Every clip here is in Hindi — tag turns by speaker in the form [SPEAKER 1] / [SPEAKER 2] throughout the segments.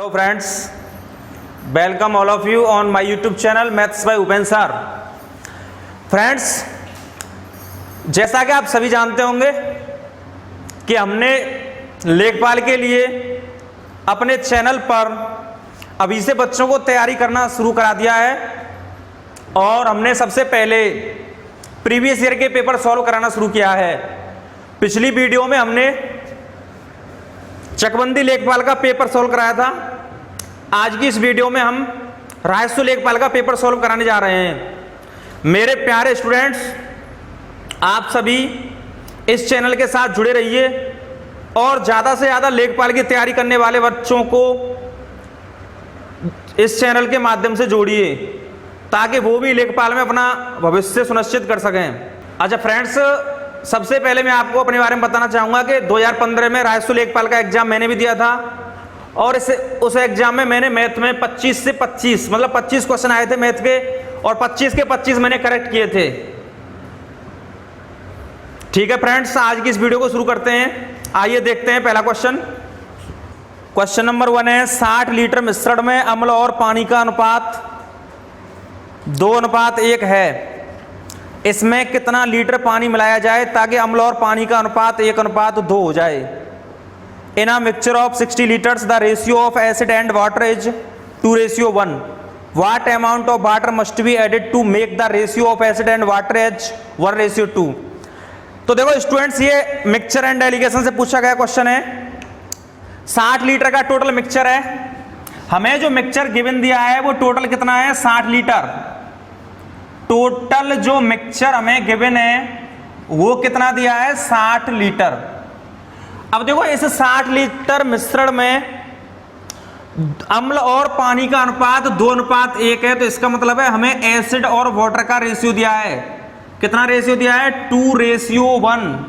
[SPEAKER 1] Hello friends, welcome all of you on my YouTube channel maths by Upendra sir. Friends, जैसा कि आप सभी जानते होंगे कि हमने लेखपाल के लिए अपने चैनल पर अभी से बच्चों को तैयारी करना शुरू करा दिया है और हमने सबसे पहले प्रीवियस ईयर के पेपर सॉल्व कराना शुरू किया है। पिछली वीडियो में हमने चकबंदी लेखपाल का पेपर सॉल्व कराया था। आज की इस वीडियो में हम राजस्व लेखपाल का पेपर सॉल्व कराने जा रहे हैं। मेरे प्यारे स्टूडेंट्स, आप सभी इस चैनल के साथ जुड़े रहिए और ज़्यादा से ज़्यादा लेखपाल की तैयारी करने वाले बच्चों को इस चैनल के माध्यम से जोड़िए ताकि वो भी लेखपाल में अपना भविष्य सुनिश्चित कर सकें। अच्छा फ्रेंड्स, सबसे पहले मैं आपको अपने बारे में बताना चाहूँगा कि 2015 में राजस्व लेखपाल का एग्जाम मैंने भी दिया था और उस एग्जाम में मैंने मैथ में 25 से 25 मतलब 25 क्वेश्चन आए थे मैथ के और 25 के 25 मैंने करेक्ट किए थे। ठीक है फ्रेंड्स, आज की इस वीडियो को शुरू करते हैं। आइए देखते हैं पहला क्वेश्चन। क्वेश्चन नंबर 1 है, 60 लीटर मिश्रण में अम्ल और पानी का अनुपात 2:1 है। इसमें कितना लीटर पानी मिलाया जाए ताकि अम्ल और पानी का अनुपात 1:2 हो जाए। In a mixture of 60 litres the ratio of acid and water is 2:1। What amount of water must be added to make the ratio of acid and water as 1:2। तो देखो स्टूडेंट्स, ये मिक्सचर एंड एलिगेशन से पूछा गया क्वेश्चन है। 60 लीटर का टोटल मिक्सचर है। हमें जो मिक्सचर गिवन दिया है वो टोटल कितना है, 60 लीटर। टोटल जो मिक्सचर हमें गिवन है वो कितना दिया है, 60 लीटर। अब देखो इस 60 लीटर मिश्रण में अम्ल और पानी का अनुपात 2:1 है, तो इसका मतलब है हमें एसिड और वाटर का रेशियो दिया है। कितना रेशियो दिया है, 2:1।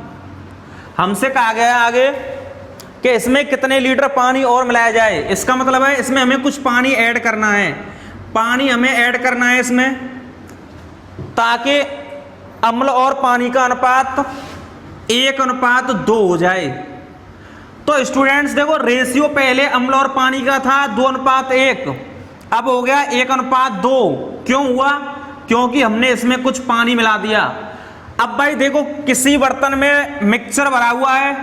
[SPEAKER 1] हमसे कहा गया आगे कि इसमें कितने लीटर पानी और मिलाया जाए। इसका मतलब है इसमें हमें कुछ पानी ऐड करना है। पानी हमें ऐड करना है इसमें ताकि अम्ल और पानी का अनुपात 1:2 हो जाए। तो स्टूडेंट्स देखो, रेशियो पहले अम्ल और पानी का था 2:1, अब हो गया 1:2। क्यों हुआ? क्योंकि हमने इसमें कुछ पानी मिला दिया। अब भाई देखो, किसी बर्तन में मिक्सचर भरा हुआ है,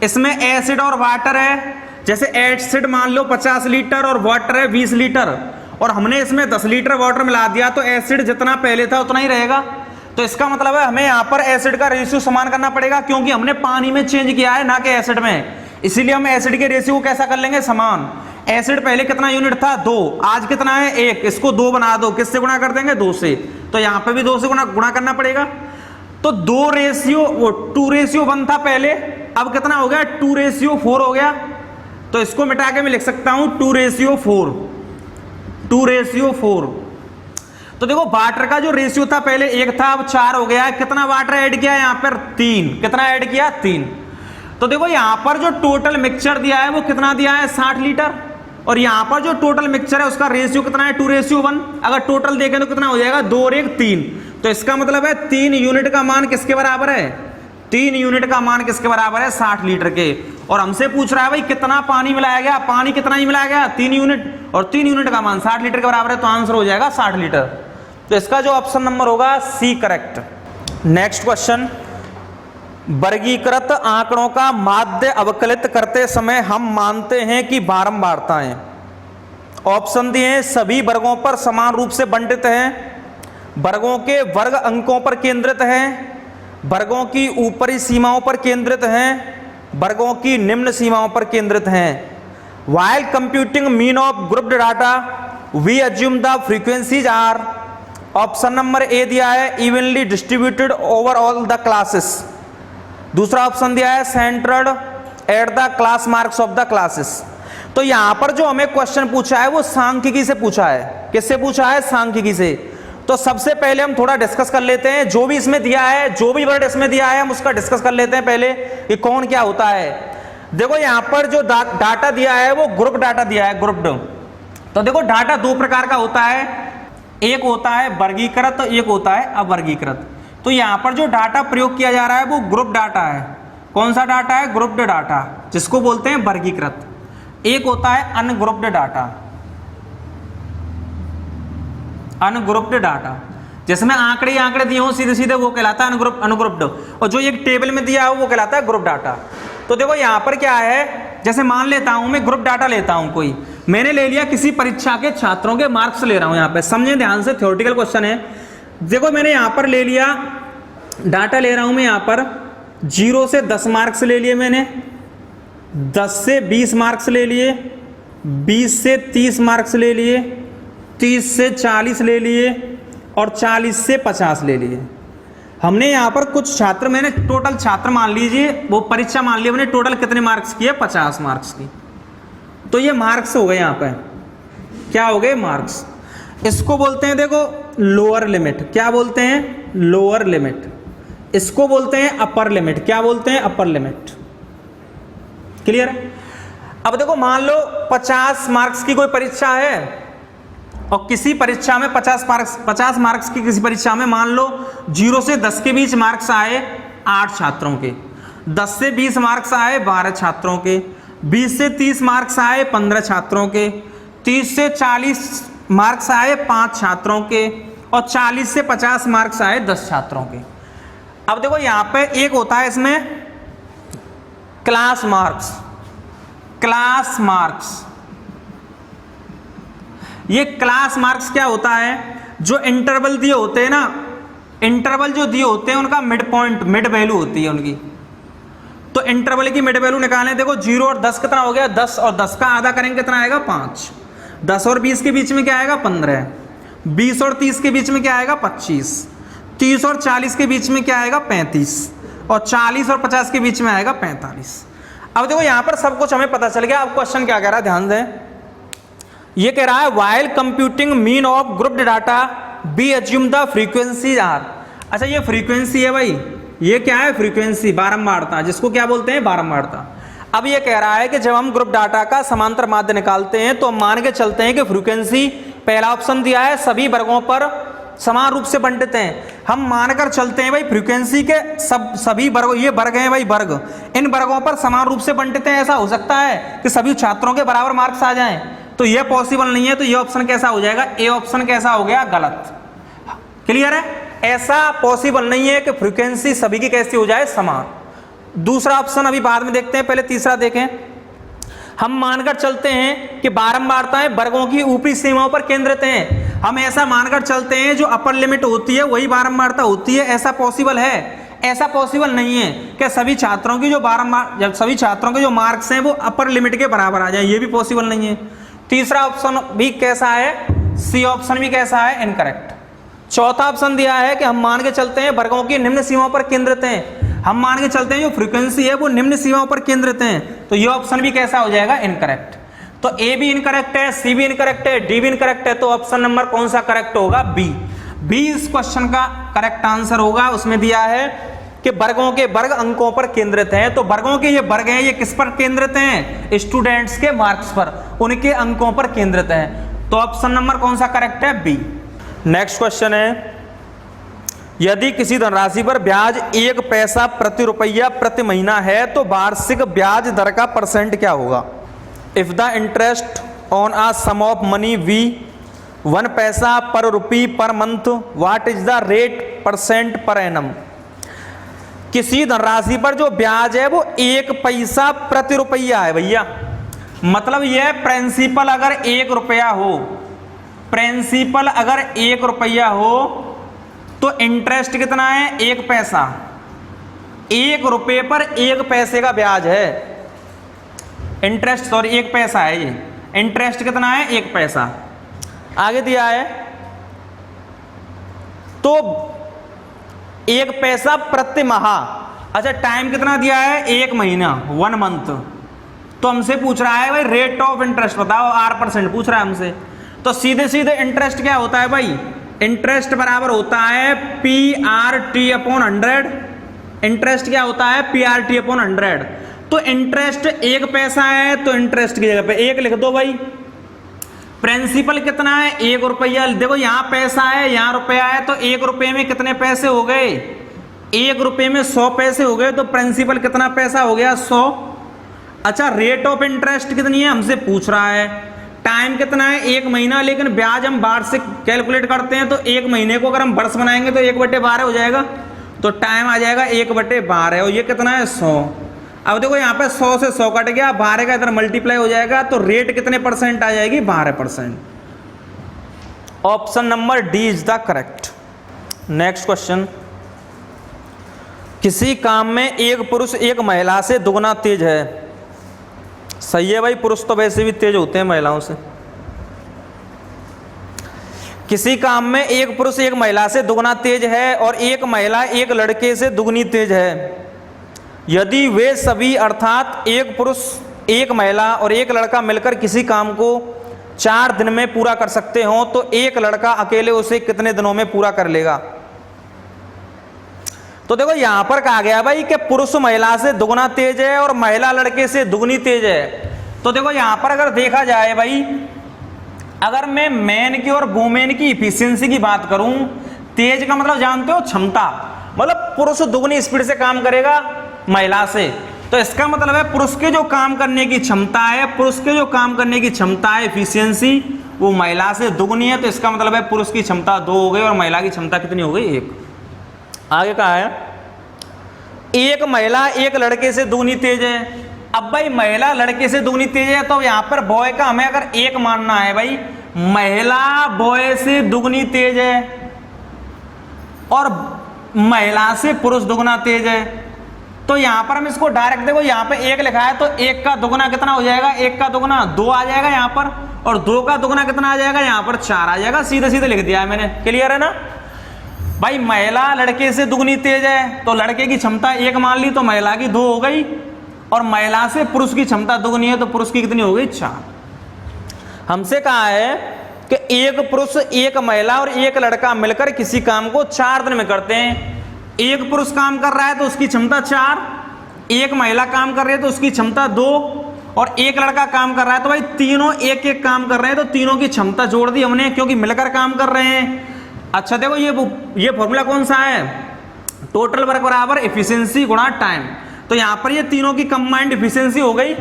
[SPEAKER 1] इसमें एसिड और वाटर है। जैसे एसिड मान लो 50 लीटर और वाटर है 20 लीटर, और हमने इसमें 10 लीटर वाटर मिला दिया, तो एसिड जितना पहले था उतना ही रहेगा। तो इसका मतलब है हमें यहाँ पर एसिड का रेशियो समान करना पड़ेगा, क्योंकि हमने पानी में चेंज किया है ना कि एसिड में। इसीलिए हम एसिड के रेशियो को कैसा कर लेंगे, समान। एसिड पहले कितना यूनिट था, 2, आज कितना है, 1। इसको 2 बना दो, किससे गुणा कर देंगे, 2 से। तो यहाँ पे भी 2 से गुणा करना पड़ेगा। तो 2:1 था पहले, अब कितना हो गया, 2:4 हो गया। तो इसको मिटा के मैं लिख सकता हूं 2:4। तो देखो, वाटर का जो रेशियो था पहले 1 था, अब 4 हो गया। कितना वाटर ऐड किया यहाँ पर, 3। कितना ऐड किया, 3। तो देखो यहाँ पर जो टोटल मिक्सचर दिया है वो कितना दिया है, 60 लीटर। और यहाँ पर जो टोटल मिक्सचर है उसका रेशियो कितना है, 2:1। अगर टोटल देखें तो कितना हो जाएगा, 2 और 1 3। तो इसका मतलब है 3 यूनिट का मान किसके बराबर है, 3 यूनिट का मान किसके बराबर है, 60 लीटर के। और हमसे पूछ रहा है भाई कितना पानी मिलाया गया, पानी कितना ही मिलाया गया, 3 यूनिट, और 3 यूनिट का मान 60 लीटर के बराबर है, तो आंसर हो जाएगा 60 लीटर। तो इसका जो ऑप्शन नंबर होगा, सी करेक्ट। नेक्स्ट क्वेश्चन, वर्गीकृत आंकड़ों का माध्य अवकलित करते समय हम मानते हैं कि बारंबारताएं। ऑप्शन दिए हैं, सभी वर्गों पर समान रूप से बंटित हैं, वर्गों के वर्ग अंकों पर केंद्रित हैं, वर्गों की ऊपरी सीमाओं पर केंद्रित हैं, वर्गों की निम्न सीमाओं पर केंद्रित हैं। While computing mean of grouped data, we assume the frequencies are, option number A दिया है evenly distributed over all the classes। दूसरा ऑप्शन दिया है centered at the class marks of the classes। तो यहां पर जो हमें क्वेश्चन पूछा है वो सांख्यिकी से पूछा है। किससे पूछा है, सांख्यिकी से। तो सबसे पहले हम थोड़ा डिस्कस कर लेते हैं, जो भी इसमें दिया है, जो भी वर्ड इसमें दिया है हम उसका डिस्कस कर लेते हैं पहले कि कौन क्या होता है। देखो यहाँ पर जो डाटा दिया है वो ग्रुप डाटा दिया है, ग्रुप्ड। तो देखो डाटा 2 प्रकार का होता है, एक होता है वर्गीकृत, एक होता है अवर्गीकृत। तो यहाँ पर जो डाटा प्रयोग किया जा रहा है वो ग्रुप डाटा है। कौन सा डाटा है, ग्रुप्ड डाटा, जिसको बोलते हैं वर्गीकृत। एक होता है अनग्रुप्ड डाटा, अनग्रुप्ड डाटा जिसमें आंकड़े आंकड़े दिए हों सीधे सीधे, वो कहलाता है अनग्रुप्ड, और जो एक टेबल में दिया हो वो कहलाता है ग्रुप डाटा। तो देखो यहाँ पर क्या है, जैसे मान लेता हूं मैं ग्रुप डाटा लेता हूं, कोई मैंने ले लिया किसी परीक्षा के छात्रों के मार्क्स ले रहा हूं, यहाँ पे समझें ध्यान से, थ्योरेटिकल क्वेश्चन है। देखो मैंने यहाँ पर ले लिया डाटा, ले रहा हूं मैं यहाँ पर 0 से 10 मार्क्स ले लिए मैंने, 10 से 20 मार्क्स ले लिए, 20 से 30 मार्क्स ले लिए, 30 से 40 ले लिए और 40 से 50 ले लिए। हमने यहाँ पर कुछ छात्र, मैंने टोटल छात्र मान लीजिए, वो परीक्षा मान ली, मैंने टोटल कितने मार्क्स की है, 50 मार्क्स की। तो ये मार्क्स हो गए, यहाँ पे क्या हो गए, मार्क्स। इसको बोलते हैं देखो लोअर लिमिट, क्या बोलते हैं, लोअर लिमिट। इसको बोलते हैं अपर लिमिट, क्या बोलते हैं, अपर लिमिट। क्लियर है। अब देखो मान लो 50 मार्क्स की कोई परीक्षा है और किसी परीक्षा में 50 मार्क्स की किसी परीक्षा में मान लो 0 से 10 के बीच मार्क्स आए 8 छात्रों के, 10 से 20 मार्क्स आए 12 छात्रों के, 20 से 30 मार्क्स आए 15 छात्रों के, 30 से 40 मार्क्स आए 5 छात्रों के और 40 से 50 मार्क्स आए 10 छात्रों के। अब देखो यहाँ पे एक होता है इसमें क्लास मार्क्स, क्लास मार्क्स। ये क्लास मार्क्स क्या होता है, जो इंटरवल दिए होते हैं ना, इंटरवल जो दिए होते हैं उनका मिड पॉइंट, मिड वैल्यू होती है उनकी। तो इंटरवल की मिड वैल्यू निकालें, देखो 0 और 10 कितना हो गया, 10 और 10 का आधा करेंगे कितना आएगा, 5। 10 और 20 के बीच में क्या आएगा, 15। 20 और 30 के बीच में क्या आएगा, 25। 30 और 40 के बीच में क्या आएगा, 35। और 40 और 50 के बीच में आएगा 45। अब देखो यहां पर सब कुछ हमें पता चल गया। अब क्वेश्चन क्या कह रहा है, ध्यान दें। ये कह रहा है while computing mean of grouped data be assume the frequency are. अच्छा ये फ्रीक्वेंसी है भाई, ये क्या है, फ्रीक्वेंसी, बारंबारता, जिसको क्या बोलते हैं, बारंबारता। अब ये कह रहा है कि जब हम ग्रुप डाटा का समांतर माध्य निकालते हैं तो हम मान के चलते हैं कि फ्रीक्वेंसी, पहला ऑप्शन दिया है सभी वर्गों पर समान रूप से बंटते हैं। हम मानकर चलते हैं भाई फ्रीक्वेंसी के सभी वर्ग, ये वर्ग हैं भाई वर्ग, इन वर्गों पर समान रूप से बंटते हैं। ऐसा हो सकता है कि सभी छात्रों के बराबर मार्क्स आ जाएं, तो ये पॉसिबल नहीं है। तो ये ऑप्शन कैसा हो जाएगा, ए ऑप्शन कैसा हो गया, गलत। क्लियर है, ऐसा पॉसिबल नहीं है कि फ्रीक्वेंसी सभी की कैसी हो जाए, समान। दूसरा ऑप्शन अभी बाद में देखते हैं, पहले तीसरा देखें। हम मानकर चलते हैं कि बारंबारताएं वर्गों की ऊपरी सीमाओं पर केंद्रित हैं। हम ऐसा मानकर चलते हैं जो अपर लिमिट होती है वही बारंबारता होती है। ऐसा पॉसिबल है, ऐसा पॉसिबल नहीं है कि सभी छात्रों की जो जब सभी छात्रों के जो मार्क्स हैं वो अपर लिमिट के बराबर आ जाए, ये भी पॉसिबल नहीं है। तीसरा ऑप्शन भी कैसा है, सी ऑप्शन भी कैसा है, इनकरेक्ट। चौथा ऑप्शन दिया है कि हम मान के चलते हैं वर्गों की निम्न सीमाओं पर केंद्रित हैं। हम मान के चलते हैं जो फ्रीक्वेंसी है वो निम्न सीमाओं पर केंद्रित हैं, तो ये ऑप्शन भी कैसा हो जाएगा, इनकरेक्ट। तो ए भी इनकरेक्ट है, सी भी इनकरेक्ट है, डी भी इनकरेक्ट है। तो ऑप्शन नंबर कौन सा करेक्ट होगा, बी। बी इस क्वेश्चन का करेक्ट आंसर होगा। उसमें दिया है कि वर्गों के वर्ग अंकों पर केंद्रित हैं। तो वर्गों के ये वर्ग हैं, ये किस पर केंद्रित हैं, स्टूडेंट्स के मार्क्स पर, उनके अंकों पर केंद्रित हैं। तो ऑप्शन नंबर कौन सा करेक्ट है, बी। नेक्स्ट क्वेश्चन है, यदि किसी धनराशि पर ब्याज 1 पैसा प्रति रुपया प्रति महीना है तो वार्षिक ब्याज दर का परसेंट क्या होगा। If the interest on a sum of money be 1 paisa per rupee per month, what is the rate percent per annum. किसी धनराशि पर जो ब्याज है वो 1 पैसा प्रति रुपया है भैया। मतलब यह प्रिंसिपल अगर 1 रुपया हो, प्रिंसिपल अगर 1 रुपया हो तो इंटरेस्ट कितना है, 1 पैसा। 1 रुपये पर 1 पैसे का ब्याज है, इंटरेस्ट, सॉरी 1 पैसा है ये। इंटरेस्ट कितना है, 1 पैसा। आगे दिया है तो 1 पैसा प्रति माह। अच्छा टाइम कितना दिया है, 1 महीना, 1 मंथ। तो हमसे पूछ रहा है भाई रेट ऑफ इंटरेस्ट बताओ, R% पूछ रहा है हमसे। तो सीधे सीधे इंटरेस्ट क्या होता है भाई, इंटरेस्ट बराबर होता है PRT/100। इंटरेस्ट क्या होता है, PRT/100। तो इंटरेस्ट 1 पैसा है तो इंटरेस्ट की जगह पे 1 लिख दो भाई। प्रिंसिपल कितना है, 1 रुपया। देखो यहाँ पैसा है, यहाँ रुपया है, तो 1 रुपये में कितने पैसे हो गए, 1 रुपये में 100 पैसे हो गए। तो प्रिंसिपल कितना पैसा हो गया, 100। अच्छा रेट ऑफ इंटरेस्ट कितनी है हमसे पूछ रहा है, टाइम कितना है 1 महीना, लेकिन ब्याज हम वार्षिक कैलकुलेट करते हैं तो 1 महीने को अगर हम वर्ष बनाएंगे तो 1/12 हो जाएगा, तो टाइम आ जाएगा 1/12 और ये कितना है 100। अब देखो यहाँ पे 100 से 100 कट गया, 12 का इधर मल्टीप्लाई हो जाएगा तो रेट कितने परसेंट आ जाएगी 12%। Option number D is the correct. Next question, किसी काम में एक पुरुष एक महिला से दुगना तेज है। सही है भाई, पुरुष तो वैसे भी तेज होते हैं महिलाओं से। किसी काम में एक पुरुष एक महिला से दुगना तेज है और एक महिला एक लड़के से दुगनी तेज है। यदि वे सभी अर्थात एक पुरुष एक महिला और एक लड़का मिलकर किसी काम को 4 दिन में पूरा कर सकते हो तो एक लड़का अकेले उसे कितने दिनों में पूरा कर लेगा। तो देखो यहां पर कहा गया भाई कि पुरुष महिला से दुगना तेज है और महिला लड़के से दुगनी तेज है। तो देखो यहां पर अगर देखा जाए भाई, अगर मैं मैन की और वुमेन की इफिशियंसी की बात करूं, तेज का मतलब जानते हो क्षमता, मतलब पुरुष दुगनी स्पीड से काम करेगा महिला से, तो इसका मतलब है पुरुष के जो काम करने की क्षमता है, पुरुष के जो काम करने की क्षमता है इफिशियंसी, वो महिला से दुगनी है। तो इसका मतलब है पुरुष की क्षमता 2 हो गई और महिला की क्षमता कितनी हो गई 1। आगे कहा है एक महिला एक लड़के से दुगनी तेज है। अब भाई महिला लड़के से दुगनी तेज है तो यहां पर बॉय का हमें अगर 1 मानना है भाई, महिला बॉय से दुगनी तेज है और महिला से पुरुष दुगना तेज है, तो यहां पर हम इसको डायरेक्ट देखो, यहां पे 1 लिखा है तो 1 का दुगना कितना हो जाएगा, 1 का दुगना 2 आ जाएगा यहां पर, और 2 का दुगना कितना आ जाएगा यहां पर 4 आ जाएगा। सीधे सीधे लिख दिया है मैंने, क्लियर है ना भाई। महिला लड़के से दुगनी तेज है तो लड़के की क्षमता 1 मान ली तो महिला की 2 हो गई, और महिला से पुरुष की क्षमता दुगनी है तो पुरुष की कितनी हो गई 4। हमसे कहा है कि एक पुरुष एक महिला और एक लड़का मिलकर किसी काम को 4 दिन में करते हैं। एक पुरुष काम कर रहा है तो उसकी क्षमता 4, एक महिला काम कर रही है तो उसकी क्षमता 2, और एक लड़का काम कर रहा है तो भाई तीनों एक एक काम कर रहे हैं तो तीनों की क्षमता जोड़ दी हमने, क्योंकि मिलकर काम कर रहे हैं। अच्छा देखो ये फॉर्मूला कौन सा है, टोटल वर्क बराबर एफिशिएंसी गुणा टाइम। तो यहां पर ये तीनों की कंबाइंड एफिशिएंसी हो गई।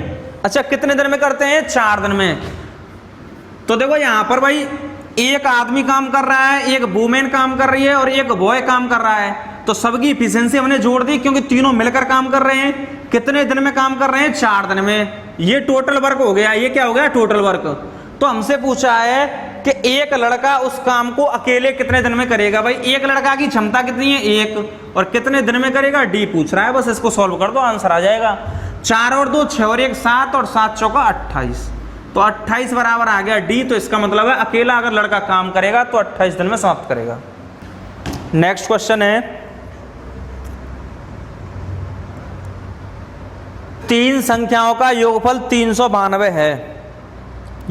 [SPEAKER 1] अच्छा कितने दिन में करते हैं 4 दिन में। तो देखो यहां पर भाई एक आदमी काम कर रहा है, एक वुमेन काम कर रही है और एक बॉय काम कर रहा है, तो सबकी एफिशिएंसी हमने जोड़ दी क्योंकि तीनों मिलकर काम कर रहे हैं। कितने दिन में काम कर रहे हैं 4 दिन में। ये टोटल वर्क हो गया, ये क्या हो गया टोटल वर्क। तो हमसे पूछा है कि एक लड़का उस काम को अकेले कितने दिन में करेगा। भाई एक लड़का की क्षमता कितनी है 1, और कितने दिन में करेगा डी पूछ रहा है, बस इसको सॉल्व कर दो आंसर आ जाएगा। 4 और 2 6 और 1 7 और 7 चौका 28, तो 28 बराबर आ गया डी। तो इसका मतलब है अकेला अगर लड़का काम करेगा तो 28 दिन में समाप्त करेगा। नेक्स्ट क्वेश्चन है, 3 संख्याओं का योगफल 392 है।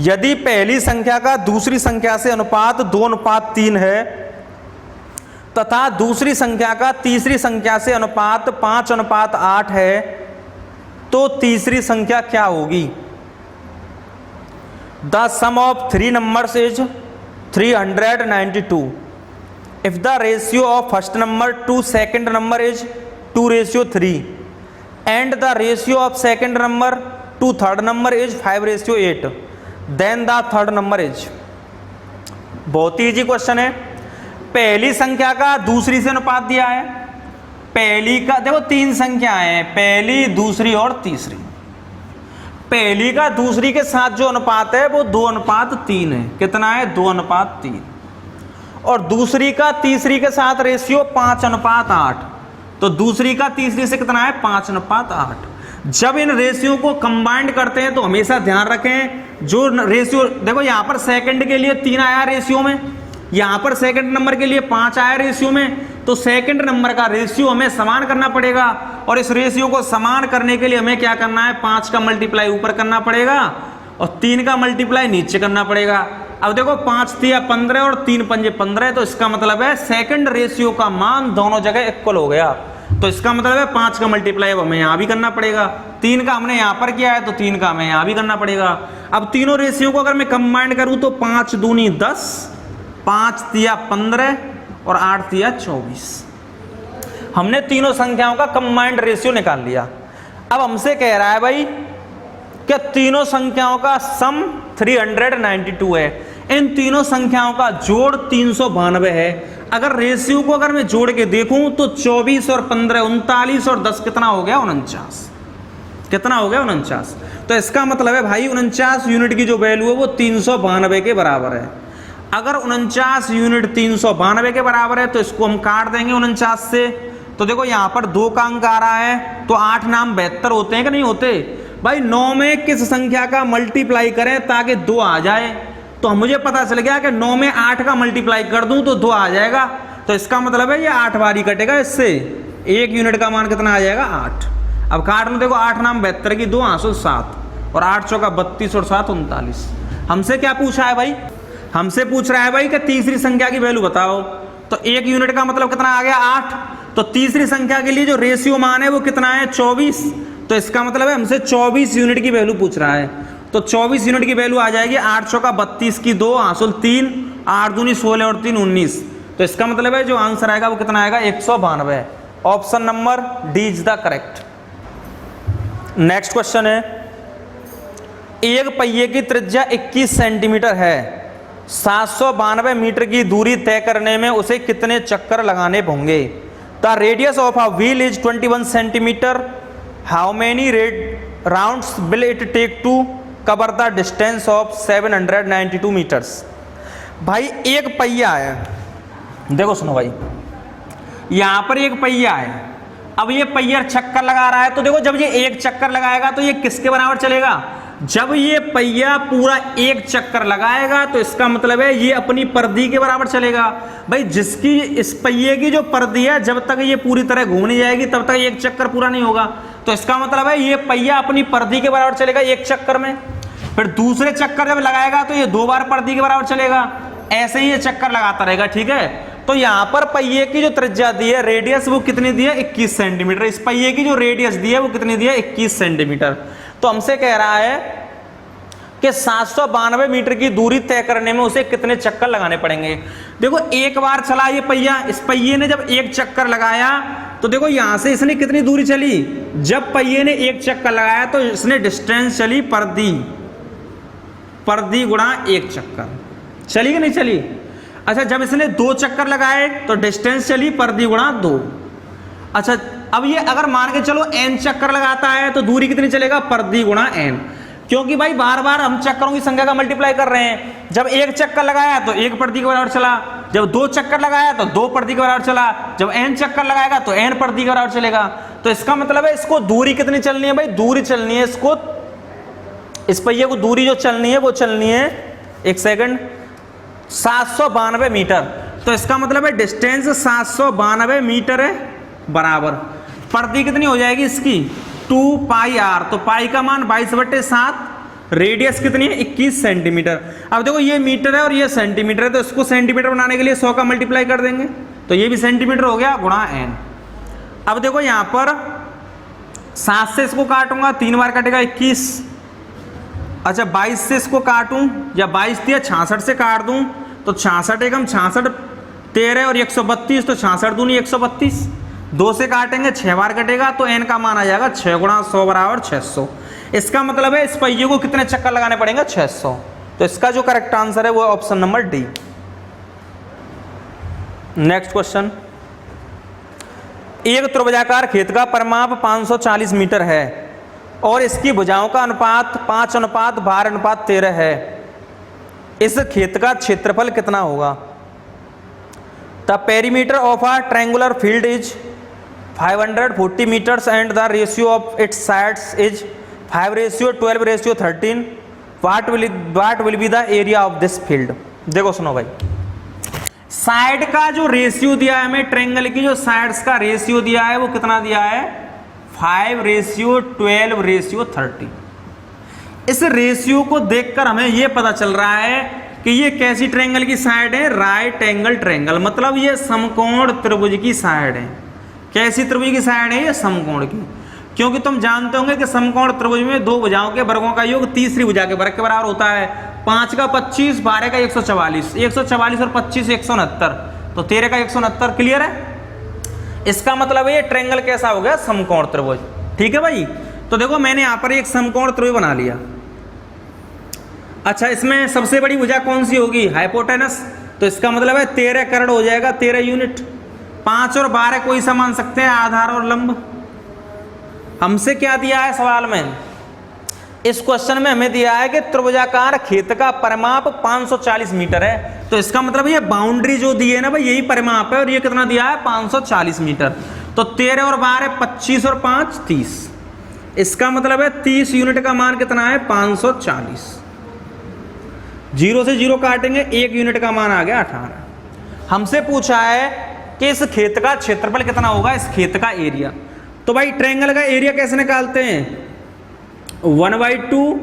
[SPEAKER 1] यदि पहली संख्या का दूसरी संख्या से अनुपात 2:3 है तथा दूसरी संख्या का तीसरी संख्या से अनुपात 5:8 है, तो तीसरी संख्या क्या होगी। The sum of 3 numbers is 392. If the ratio of first number to second number is 2:3 and the ratio of second number to third number is 5:8, then the third number is। बहुत ही इजी क्वेश्चन है। पहली संख्या का दूसरी से अनुपात दिया है। पहली का देखो 3 संख्याएं हैं, पहली दूसरी और तीसरी। पहली का दूसरी के साथ जो अनुपात है वो 2:3 है। कितना है 2:3। और दूसरी का तीसरी के साथ रेशियो 5:8। तो दूसरी का तीसरी से कितना है 5:8। जब इन रेशियो को कंबाइंड करते हैं तो हमेशा ध्यान रखें जो रेशियो, देखो यहां पर सेकंड के लिए 3 आया रेशियो में, यहां पर सेकंड नंबर के लिए 5 आया रेशियो में, तो सेकंड नंबर का रेशियो हमें समान करना पड़ेगा। और इस रेशियो को समान करने के लिए हमें क्या करना है, 5 का मल्टीप्लाई ऊपर करना पड़ेगा और 3 का मल्टीप्लाई नीचे करना पड़ेगा। अब देखो 5 तिया 15 और 3 पंजे 15, तो इसका मतलब है सेकंड रेशियो का मान दोनों जगह इक्वल हो गया। तो इसका मतलब है 5 का मल्टीप्लाई अब हमें यहां भी करना पड़ेगा, 3 का हमने यहां पर किया है तो 3 का हमें यहां भी करना पड़ेगा। अब तीनों रेशियो को अगर मैं कंबाइंड करूं तो 5 दूनी 10, 5 तिया 15 और 8 तिया 24। हमने तीनों संख्याओं का कंबाइंड रेशियो निकाल लिया। अब हमसे कह रहा है भाई क्या तीनों संख्याओं का सम 392 है, इन तीनों संख्याओं का जोड़ 392 है। अगर रेशियो को अगर मैं जोड़ के देखूं तो 24 और 15 39 और 10 कितना हो गया 49, कितना हो गया 49। तो इसका मतलब है भाई 49 यूनिट की जो वैल्यू है वो 392 के बराबर है। अगर 49 यूनिट 392 के बराबर है तो इसको हम काट देंगे 49 से। तो देखो यहाँ पर 2 का अंक आ रहा है तो 8 नाम 72 होते हैं कि नहीं होते भाई। 9 में किस संख्या का मल्टीप्लाई करें ताकि 2 आ जाए, तो मुझे पता चल गया कि 9 में 8 का मल्टीप्लाई कर दूं तो 2 आ जाएगा। तो इसका मतलब है ये 8 बारी कटेगा, इससे 1 यूनिट का मान कितना आ जाएगा 8। अब काट लो, देखो 8 नाम 72 की 2 आंसू 7 और 8 चौका 32 और 7 39। हमसे क्या पूछा है भाई, हमसे पूछ रहा है भाई कि तीसरी संख्या की वैल्यू बताओ। तो 1 यूनिट का मतलब कितना आ गया 8। तो तीसरी संख्या के लिए जो रेशियो मान है वो कितना है 24। तो इसका मतलब है हमसे 24 यूनिट की वैल्यू पूछ रहा है। तो 24 यूनिट की वैल्यू आ जाएगी 8 चौका 32 की 2 आंसुल 3 8 दूनी 16 और 3 19। तो इसका मतलब है जो आंसर आएगा वो कितना आएगा 192। Option number D is the correct. Next question है, एक पहिए की त्रिज्या 21 सेंटीमीटर है, 792 मीटर की दूरी तय करने में उसे कितने चक्कर लगाने होंगे। The radius of a wheel is 21 centimetre, how many rounds will it take to cover the distance of 792 metres. भाई एक पहिया है, देखो सुनो भाई, यहां पर एक पहिया है। अब ये पहिया चक्कर लगा रहा है, तो देखो जब ये एक चक्कर लगाएगा तो ये किसके बराबर चलेगा, जब ये पहिया पूरा एक चक्कर लगाएगा तो इसका मतलब है ये अपनी परिधि के बराबर चलेगा। भाई जिसकी इस पहिए की जो परिधि है जब तक ये पूरी तरह घूम नहीं जाएगी तब तक एक चक्कर पूरा नहीं होगा। तो इसका मतलब है ये पहिया अपनी परिधि के बराबर चलेगा एक चक्कर में। फिर दूसरे चक्कर जब लगाएगा तो ये 2 बार परिधि के बराबर चलेगा, ऐसे ही ये चक्कर लगाता रहेगा। ठीक है, तो यहां पर पहिए की जो त्रिज्या दी है, रेडियस, वो कितनी दी है 21 सेंटीमीटर। इस पहिए की जो रेडियस दी है वो कितनी दी है 21 सेंटीमीटर। तो हमसे कह रहा है कि 792 मीटर की दूरी तय करने में उसे कितने चक्कर लगाने पड़ेंगे। देखो एक बार चला ये पहिया, इस पहिए ने जब एक चक्कर लगाया तो देखो यहां से इसने कितनी दूरी चली, जब पहिए ने एक चक्कर लगाया तो इसने डिस्टेंस चली परिधि गुणा एक चक्कर, चली कि नहीं चली। अच्छा, जब इसने 2 चक्कर लगाए तो डिस्टेंस चली परिधि गुणा 2। अच्छा, अब ये अगर मान के चलो n चक्कर लगाता है तो दूरी कितनी चलेगा परिधि गुणा n, क्योंकि भाई बार बार हम चक्करों की संख्या का मल्टीप्लाई कर रहे हैं। जब 1 चक्कर लगाया तो 1 परिधि के बराबर चला, जब 2 चक्कर लगाया तो 2 परिधि के बराबर चला, जब n चक्कर लगाएगा तो n परिधि के बराबर चलेगा। तो इसका मतलब है इसको दूरी कितनी चलनी है भाई, दूरी चलनी है इसको, इस पहिए को दूरी जो चलनी है वो चलनी है, एक सेकंड, 792 मीटर। तो इसका मतलब है डिस्टेंस 792 मीटर है बराबर परिधि कितनी हो जाएगी इसकी 2 पाई आर। तो पाई का मान 22/7, रेडियस कितनी है 21 सेंटीमीटर। अब देखो ये मीटर है और ये सेंटीमीटर है, तो इसको सेंटीमीटर बनाने के लिए 100 का मल्टीप्लाई कर देंगे तो ये भी सेंटीमीटर हो गया गुणा n। अब देखो यहां पर 7 से इसको काटूंगा 3 बार कटेगा 21। अच्छा 22 से इसको काटूं या 22 दिया 66 से काट दूं तो 66 एकम 66 13 और 132, तो 66 दूनी 132। 2 से काटेंगे 6 बार कटेगा तो n का मान आ जाएगा 6 गुणा 100 बराबर 600। इसका मतलब है इस पहिए को कितने चक्कर लगाने पड़ेंगे 600। तो इसका जो करेक्ट आंसर है वो है option number D. Next question, एक त्रिभुजाकार खेत का परिमाप 540 मीटर है और इसकी भुजाओं का अनुपात 5:12:13 है। इस खेत का क्षेत्रफल कितना होगा। The perimeter of a triangular field is 540 metres and the ratio of its sides is 5:12:13। What will be the area of this field. देखो सुनो भाई, साइड का जो रेशियो दिया है हमें, ट्रायंगल की जो साइड्स का रेशियो दिया है वो कितना दिया है 5:12:13। इस रेशियो को देखकर हमें यह पता चल रहा है कि ये कैसी ट्रायंगल की साइड है, राइट एंगल ट्रायंगल, मतलब ये समकोण त्रिभुज की साइड है। कैसी त्रिभुज की साइड है, ये समकोण की, क्योंकि तुम जानते होंगे कि समकोण त्रिभुज में 2 भुजाओं के वर्गों का योग तीसरी भुजा के वर्ग के बराबर होता है। 5 का 25, 12 का 144, 144 और 25 169, तो 13 का 169। क्लियर है। इसका मतलब है ये ट्रायंगल कैसा हो गया समकोण त्रिभुज। ठीक है भाई, तो देखो मैंने यहाँ पर एक समकोण त्रिभुज बना लिया। अच्छा, इसमें सबसे बड़ी भुजा कौन सी होगी? हाइपोटेनस। तो इसका मतलब है 13 करोड़ हो जाएगा, 13 यूनिट। 5 और 12 कोई सा मान सकते हैं, आधार और लंब। हमसे क्या दिया है सवाल में? इस क्वेश्चन में हमें दिया है कि त्रिभुजाकार खेत का परिमाप 540 मीटर है। तो इसका मतलब ये बाउंड्री जो दी है ना भाई, यही परिमाप है। और ये कितना दिया है? 540 मीटर। तो 13 और 12 25 और 5 30। इसका मतलब है 30 यूनिट का मान कितना है? 540। 0 से 0 काटेंगे, 1 यूनिट का मान आ गया 18। हमसे पूछा है कि इस खेत का क्षेत्रफल कितना होगा, इस खेत का एरिया। तो भाई ट्रायंगल का एरिया कैसे निकालते हैं? 1/2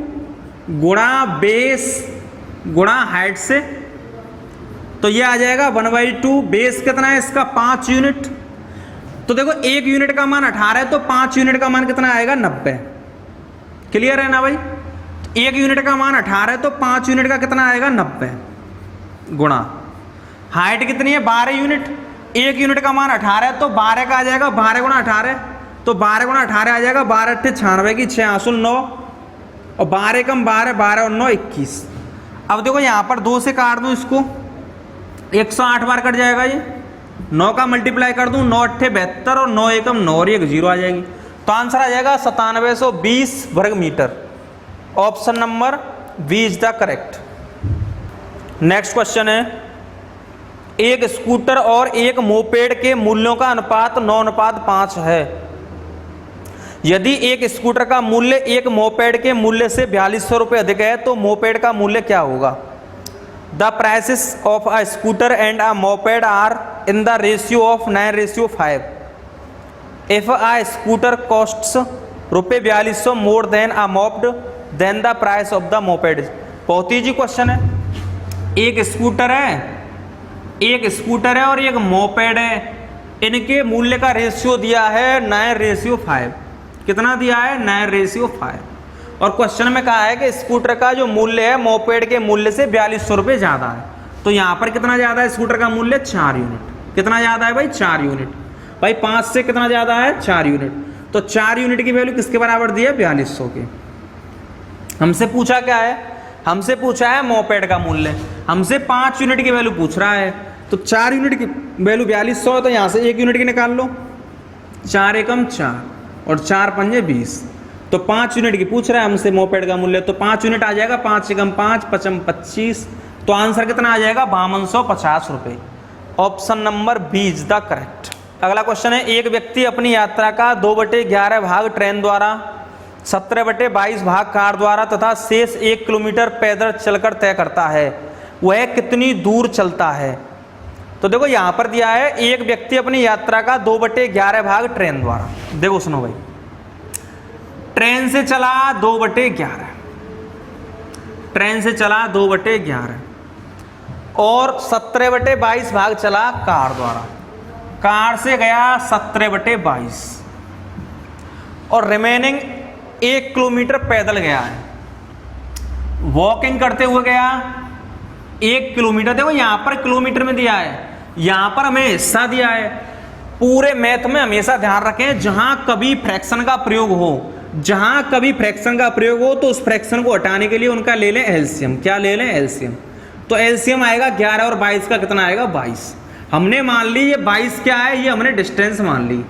[SPEAKER 1] गुणा बेस गुणा हाइट से। तो ये आ जाएगा 1/2। बेस कितना है इसका? 5 यूनिट। तो देखो 1 यूनिट का मान 18 है, तो 5 यूनिट का मान कितना आएगा? 90। क्लियर है ना भाई? 1 यूनिट का मान 18 है, तो 5 यूनिट का कितना आएगा? 90 गुणा हाइट कितनी है? 12 यूनिट। 1 यूनिट का मान 18 है, तो 12 का आ जाएगा 12 गुणा 18। तो 12 गुणा 18 आ जाएगा 12 अट्ठे 96 की 6 आंसू 9 और 12 कम 12, 12 और 9 21। अब देखो यहाँ पर 2 से काट दूं इसको, 108 बार कट जाएगा। ये 9 का मल्टीप्लाई कर दूं, 9 अट्ठे 72 और 9 एकम 9 और 1 0 आ जाएगी। तो आंसर आ जाएगा 9720 वर्ग metre. Option number B is the correct. Next question है, एक स्कूटर और एक मोपेड के मूल्यों का अनुपात 9:5 है। यदि एक स्कूटर का मूल्य एक मोपेड के मूल्य से 4200 रुपये अधिक है, तो मोपेड का मूल्य क्या होगा? The prices of a scooter and a moped are in the ratio of 9:5। If a scooter costs rupaye 4200 more than a moped, then the price of the moped. बहुत ही जी क्वेश्चन है। एक स्कूटर है और एक मोपेड है। इनके मूल्य का रेशियो दिया है 9:5। कितना दिया है? 9:5। और क्वेश्चन में कहा है कि स्कूटर का जो मूल्य है मोपेड के मूल्य से 4200 रुपये ज़्यादा है। तो यहाँ पर कितना ज़्यादा है स्कूटर का मूल्य? 4 यूनिट। कितना ज़्यादा है भाई? 4 यूनिट। भाई 5 से कितना ज़्यादा है? 4 यूनिट। तो 4 यूनिट की वैल्यू किसके बराबर दी है? 4200 के। हमसे पूछा क्या है? हमसे पूछा है मोपेड का मूल्य। हमसे 5 यूनिट की वैल्यू पूछ रहा है। तो 4 यूनिट की वैल्यू 4200 है, तो यहाँ से 1 यूनिट की निकाल लो। 4 एकम 4 और 4 पंजे 20। तो 5 यूनिट की पूछ रहा है हमसे मोपेड का मूल्य। तो 5 यूनिट आ जाएगा 5 एकम 5 55 25। तो आंसर कितना आ जाएगा? 5250 रुपये। Option number B is the correct. अगला क्वेश्चन है, एक व्यक्ति अपनी यात्रा का 2/11 भाग ट्रेन द्वारा, 17/22 भाग कार द्वारा तथा शेष 1 किलोमीटर पैदल चलकर तय करता है। वह कितनी दूर चलता है? तो देखो यहाँ पर दिया है एक व्यक्ति अपनी यात्रा का 2/11 भाग ट्रेन द्वारा। देखो सुनो भाई, ट्रेन से चला 2/11, ट्रेन से चला 2/11 और 17/22 भाग चला कार द्वारा। कार से गया 17/22 और रिमेनिंग 1 किलोमीटर पैदल गया है। वॉकिंग करते हुए गया 1 किलोमीटर। देखो यहाँ पर किलोमीटर में दिया है, यहाँ पर हमें हिस्सा दिया है। पूरे मैथ में हमेशा ध्यान रखें, जहां कभी फ्रैक्शन का प्रयोग हो, जहां कभी फ्रैक्शन का प्रयोग हो तो उस फ्रैक्शन को हटाने के लिए उनका ले लें एलसीएम। क्या ले लें? एलसीएम। तो एलसीएम आएगा 11 और 22 का कितना आएगा? 22। हमने मान ली ये 22 क्या है, ये हमने डिस्टेंस मान ली।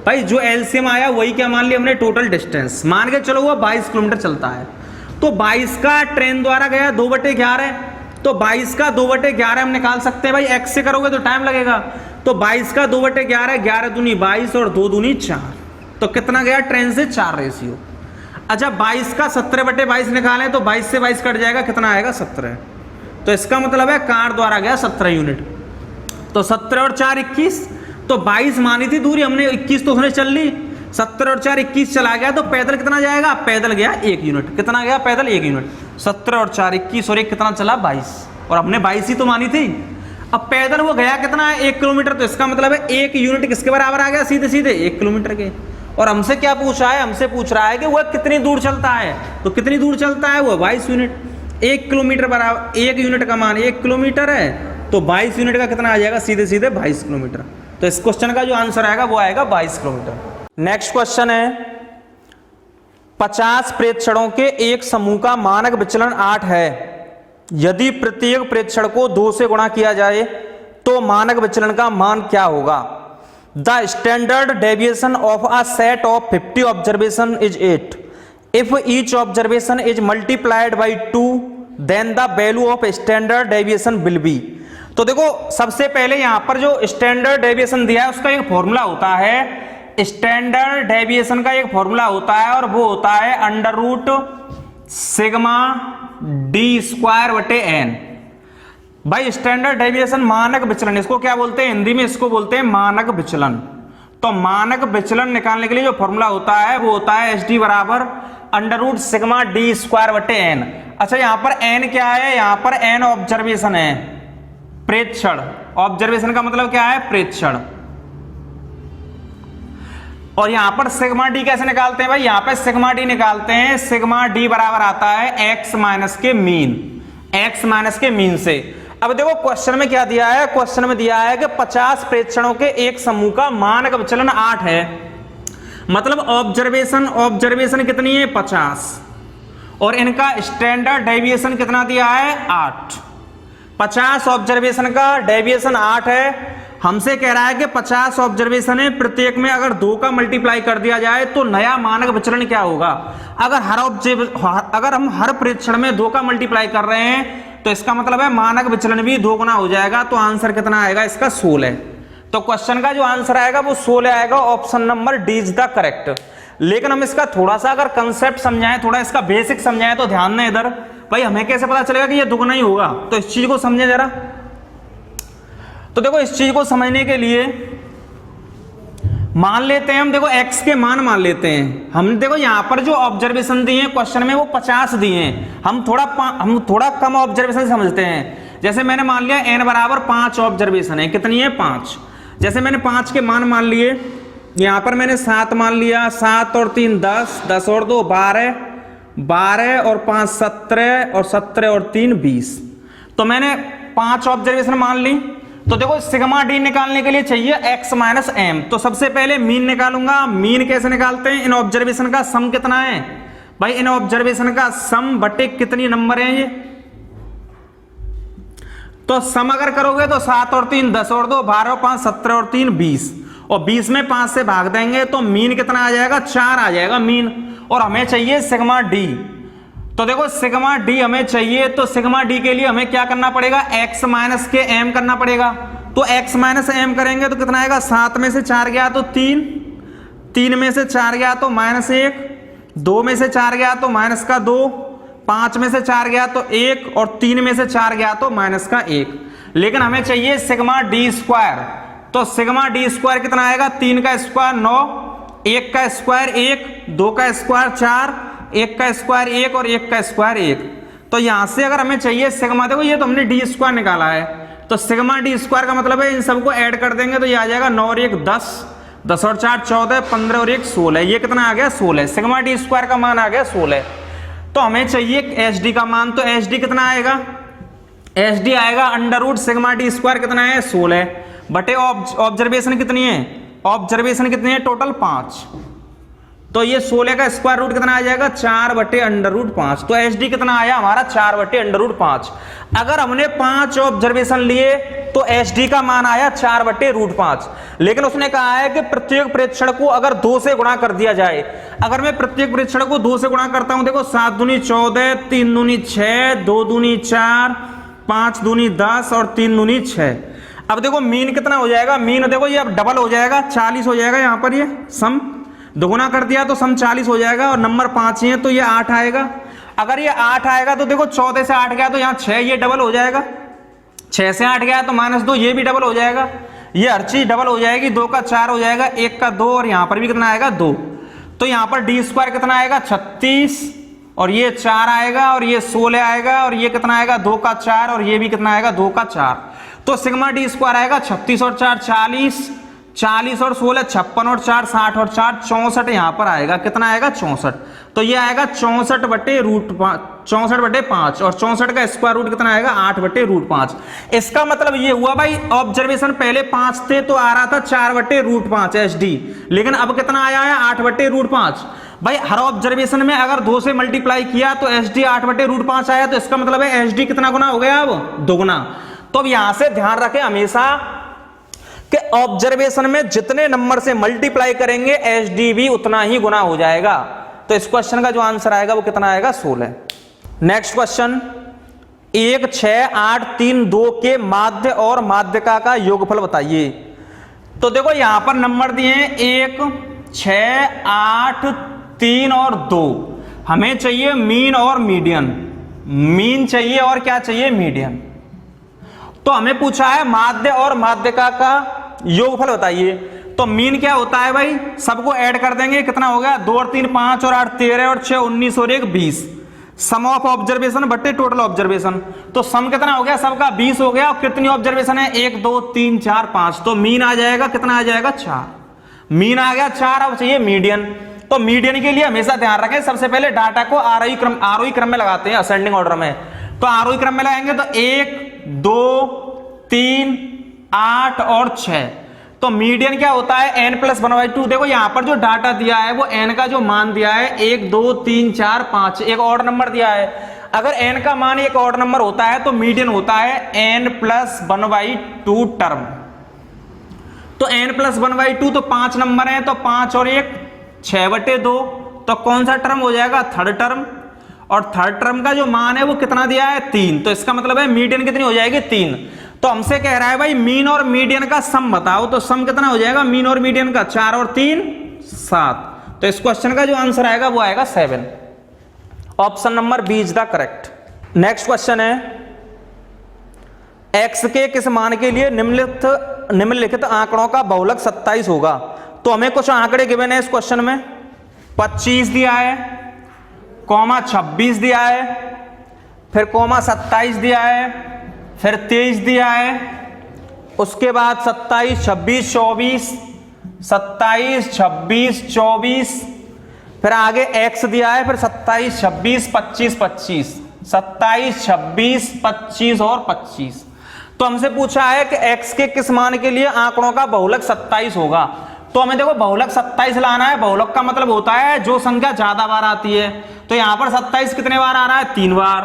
[SPEAKER 1] भाई जो एलसीएम आया वही क्या मान ली हमने? टोटल डिस्टेंस मान के चलो वो 22 किलोमीटर चलता है। तो 22 का ट्रेन द्वारा गया 2/11, तो 22 का 2/11 हम निकाल सकते हैं भाई। x से करोगे तो टाइम लगेगा। तो 22 का 2/11, 11 दूनी 22 और 2 दूनी 4। तो कितना गया ट्रेन से? 4 रेशियो। अच्छा 22 का 17/22 निकालें तो 22 से 22 कट जाएगा, कितना आएगा? 17। तो इसका मतलब है कार द्वारा गया 17 यूनिट। तो 17 और 4 21। तो 22 मानी थी दूरी हमने, 21 तो उसने चल ली। 17 और 4 21 चला गया। तो पैदल कितना जाएगा? पैदल गया 1 यूनिट। कितना गया पैदल? 1 यूनिट। 17 और 4 21 और 1 कितना चला? 22। और हमने 22 ही तो मानी थी। अब पैदल वो गया कितना है? 1 किलोमीटर। तो इसका मतलब है 1 यूनिट किसके बराबर आ गया? सीधे सीधे 1 किलोमीटर के। और हमसे क्या पूछा है? हमसे पूछ रहा है कि वह कितनी दूर चलता है। तो कितनी दूर चलता है वो? 22 यूनिट। 1 किलोमीटर बराबर 1 यूनिट का मान 1 किलोमीटर है, तो 22 यूनिट का कितना आ जाएगा? सीधे सीधे 22 किलोमीटर। तो इस क्वेश्चन का जो आंसर आएगा वो आएगा 22 किलोमीटर। नेक्स्ट क्वेश्चन है, 50 प्रेक्षणों के एक समूह का मानक विचलन 8 है। यदि प्रत्येक प्रेक्षण को 2 से गुणा किया जाए तो मानक विचलन का मान क्या होगा? The standard deviation of a set of 50 observation is 8। If each observation is multiplied by 2 then the value of standard deviation will be. तो देखो सबसे पहले यहां पर जो स्टैंडर्ड डेविएशन दिया है उसका एक फॉर्मूला होता है। स्टैंडर्ड डेविएशन का एक फॉर्मूला होता है और वो होता है under root sigma D square बटे एन। भाई स्टैंडर्ड डेविएशन मानक विचलन, इसको क्या बोलते हैं हिंदी में? इसको बोलते हैं मानक विचलन। तो मानक विचलन निकालने के लिए जो फॉर्मूला होता है वो होता है एच डी बराबर under root sigma D square बटे एन। अच्छा यहां पर एन क्या है? यहां पर एन ऑब्जर्वेशन है, प्रेक्षण। ऑब्जर्वेशन का मतलब क्या है? प्रेक्षण। और यहां पर सिग्मा डी कैसे निकालते हैं भाई? यहां पर सिग्मा डी निकालते हैं, सिग्मा डी बराबर आता है एक्स माइनस के मीन, एक्स माइनस के मीन से। अब देखो क्वेश्चन में क्या दिया है? क्वेश्चन में दिया है कि 50 प्रेक्षणों के एक समूह का मानक विचलन 8 है। मतलब ऑब्जर्वेशन कितनी है? 50, और इनका स्टैंडर्ड डेविएशन कितना दिया है? 8। 50 ऑब्जर्वेशन का डेविएशन 8 है। हमसे कह रहा है कि 50 ऑब्जर्वेशन है, प्रत्येक में अगर 2 का मल्टीप्लाई कर दिया जाए तो नया मानक विचलन क्या होगा? अगर हम हर प्रेक्षण में 2 का मल्टीप्लाई कर रहे हैं तो इसका मतलब है मानक विचलन भी 2 गुना हो जाएगा। तो आंसर कितना आएगा इसका? 16। तो क्वेश्चन का जो आंसर आएगा वो 16 आएगा। Option number D is the correct. लेकिन हम इसका थोड़ा सा अगर कंसेप्ट समझाएं, थोड़ा इसका बेसिक समझाएं तो ध्यान दें इधर। भाई हमें कैसे पता चलेगा कि ये दुगना ही होगा? तो इस चीज को समझें जरा। तो देखो इस चीज को समझने के लिए मान लेते हैं हम, देखो x के मान मान लेते हैं हम। देखो यहां पर जो ऑब्जर्वेशन दिए हैं क्वेश्चन में वो 50 दिए हैं। हम थोड़ा कम ऑब्जर्वेशन समझते हैं। जैसे मैंने मान लिया n बराबर 5 ऑब्जर्वेशन है। कितनी है? 5। जैसे मैंने 5 के मान मान लिए, यहां पर मैंने 7 मान लिया, 7 और 3 10, 10 और 2 12, 12 और 5 17, और 17 और 3 20। तो मैंने 5 ऑब्जर्वेशन मान ली। तो देखो सिग्मा डी निकालने के लिए चाहिए x माइनस एम। तो सबसे पहले मीन निकालूंगा। मीन कैसे निकालते हैं? इन ऑब्जर्वेशन का सम कितना है भाई? इन ऑब्जर्वेशन का सम बटे कितनी नंबर है ये? तो सम अगर करोगे तो 7 और 3 10 और 2 12 और 5 17 और 3 20, और 20 में 5 से भाग देंगे तो मीन कितना आ जाएगा? 4 आ जाएगा मीन। और हमें चाहिए सिग्मा डी। तो देखो सिग्मा डी हमें चाहिए, तो सिग्मा डी के लिए हमें क्या करना पड़ेगा? x माइनस के एम करना पड़ेगा। तो x माइनस एम करेंगे तो कितना आएगा? 7 में से 4 गया तो 3, 3 में से 4 गया तो -1, 2 में से 4 गया तो माइनस का 2, 5 में से 4 गया तो 1, और 3 में से 4 गया तो माइनस का 1। लेकिन हमें चाहिए सिग्मा डी स्क्वायर। तो सिग्मा डी स्क्वायर कितना आएगा? 3 का स्क्वायर 9, 1 का स्क्वायर 1, 2 का स्क्वायर 4, 1 का स्क्वायर 1 और 1 का स्क्वायर 1। तो यहां से अगर हमें चाहिए सिग्मा, देखो ये तो हमने डी स्क्वायर निकाला है, तो सिग्मा डी स्क्वायर का मतलब है इन सबको ऐड कर देंगे तो ये आ जाएगा 9 और 1 10, 10 और 4 14, 15 और 1 16। ये कितना आ गया? 16। सिग्मा डी स्क्वायर का मान आ गया 16। तो हमें चाहिए एच डी का मान। तो एच डी कितना आएगा? एच डी आएगा under root sigma D square कितना है? 16 बटे ऑब्जर्वेशन कितनी है? ऑब्जर्वेशन कितनी है? टोटल 5। तो ये 16 का स्क्वायर रूट कितना आ जाएगा? 4 बटे अंडर रूट 5। तो एच डी कितना आया हमारा? 4 बटे अंडर रूट 5। अगर हमने 5 ऑब्जर्वेशन लिए तो एच डी का मान आया 4 बटे रूट 5। लेकिन उसने कहा है कि प्रत्येक प्रेक्षण को अगर 2 से गुणा कर दिया जाए। अगर मैं प्रत्येक प्रेक्षण को 2 से गुणा करता हूं, देखो 7 दूनी 14, 3 दूनी 6, 2 दूनी 4, 5 दूनी 10 और 3 दूनी 6। अब देखो मीन कितना हो जाएगा? मीन देखो ये अब डबल हो जाएगा, 40 हो जाएगा। यहां पर ये सम दोगुना कर दिया तो सम 40 हो जाएगा, और नंबर 5 ही है तो ये 8 आएगा। अगर ये 8 आएगा तो देखो 14 से 8 गया तो यहाँ 6, ये डबल हो जाएगा। 6 से 8 गया तो -2, ये भी डबल हो जाएगा। ये हर चीज डबल हो जाएगी। 2 का 4 हो जाएगा, 1 का 2, और यहाँ पर भी कितना आएगा? 2। तो यहाँ पर डी स्क्वायर कितना आएगा? 36, और ये 4 आएगा, और ये 16 आएगा, और ये कितना आएगा? 2 का 4, और ये भी कितना आएगा? 2 का 4। तो सिग्मा डी स्क्वायर आएगा 36 और 4 40, 40 और 16 56 और 4 60 और 4 64। यहां पर आएगा कितना आएगा? 64। तो ये आएगा 64 बटे रूट 5, 64 बटे 5, और 64 का स्क्वायर रूट कितना आएगा? 8 बटे रूट 5। इसका मतलब ये हुआ भाई ऑब्जर्वेशन पहले 5 थे तो आ रहा था 4 बटे रूट 5 एच डी, लेकिन अब कितना आया है? 8 बटे रूट 5। भाई हर ऑब्जर्वेशन में अगर 2 से मल्टीप्लाई किया तो SD 8/√5 आया, तो इसका मतलब है SD कितना गुना हो गया, अब 2 गुना। तो अब यहां से ध्यान रखें हमेशा कि ऑब्जर्वेशन में जितने नंबर से मल्टीप्लाई करेंगे SD भी उतना ही गुना हो जाएगा। तो इस क्वेश्चन का जो आंसर आएगा वो कितना आएगा, 16। नेक्स्ट क्वेश्चन, 1, 6, 8, 3, 2 के माध्य और माध्यिका का योगफल बताइए। तो देखो यहां पर नंबर दिए हैं 1, 6, 8, 3 और 2। हमें चाहिए मीन और मीडियन, मीन चाहिए और क्या चाहिए, मीडियन। तो हमें पूछा है माध्य और माध्यिका का योगफल बताइए। तो मीन क्या होता है भाई, सबको ऐड कर देंगे, कितना हो गया, 2 और 3 5 और 8 13 और 6 19 और 1 20। सम ऑफ ऑब्जर्वेशन बट्टे टोटल ऑब्जर्वेशन, तो सम कितना हो गया, सबका 20 हो गया। और कितनी ऑब्जर्वेशन है, 1 2 3 4 5, तो मीन आ जाएगा कितना, आ जाएगा 4। मीन आ गया 4। अब चाहिए मीडियन। तो मीडियन के लिए हमेशा ध्यान रखें, सबसे पहले डाटा को आरोही क्रम में लगाते हैं, असेंडिंग ऑर्डर में। तो आरोही क्रम में लगाएंगे तो 1 2 3 8 और 6। तो मीडियन क्या होता है, n+1/2। देखो यहां पर जो डाटा दिया है वो n का जो मान दिया है 1 2 3 4 5, एक ऑड नंबर दिया है। अगर n का मान एक ऑड नंबर होता है तो मीडियन होता है n+1/2 टर्म। तो n+1/2 तो 5 नंबर है, तो 5 और 1 6/2। तो कौन सा टर्म हो जाएगा, थर्ड टर्म। और थर्ड टर्म का जो मान है वो कितना दिया है, 3। तो इसका मतलब है मीडियन कितनी हो जाएगी, 3। तो हमसे कह रहा है भाई मीन और मीडियन का सम बताओ। तो सम कितना हो जाएगा मीन और मीडियन का, 4 और 3 7। तो इस क्वेश्चन का जो आंसर आएगा वो आएगा 7। Option number B is the correct. Next question है, x के किस मान के लिए निम्नलिखित आंकड़ों का बहुलक 27 होगा। तो हमें कुछ आंकड़े गिवन है इस क्वेश्चन में। 25 दिया है, कॉमा 26 दिया है, फिर कॉमा 27 दिया है, फिर 23 दिया है, उसके बाद 27 26 24, 27 26 24, फिर आगे x दिया है, फिर 27 26 25 25, 27 26 25 और 25। तो हमसे पूछा है कि x के किस मान के लिए आंकड़ों का बहुलक 27 होगा। तो हमें देखो बहुलक 27 लाना है। बहुलक का मतलब होता है जो संख्या ज्यादा बार आती है। तो यहां पर 27 कितने बार आ रहा है, 3 बार।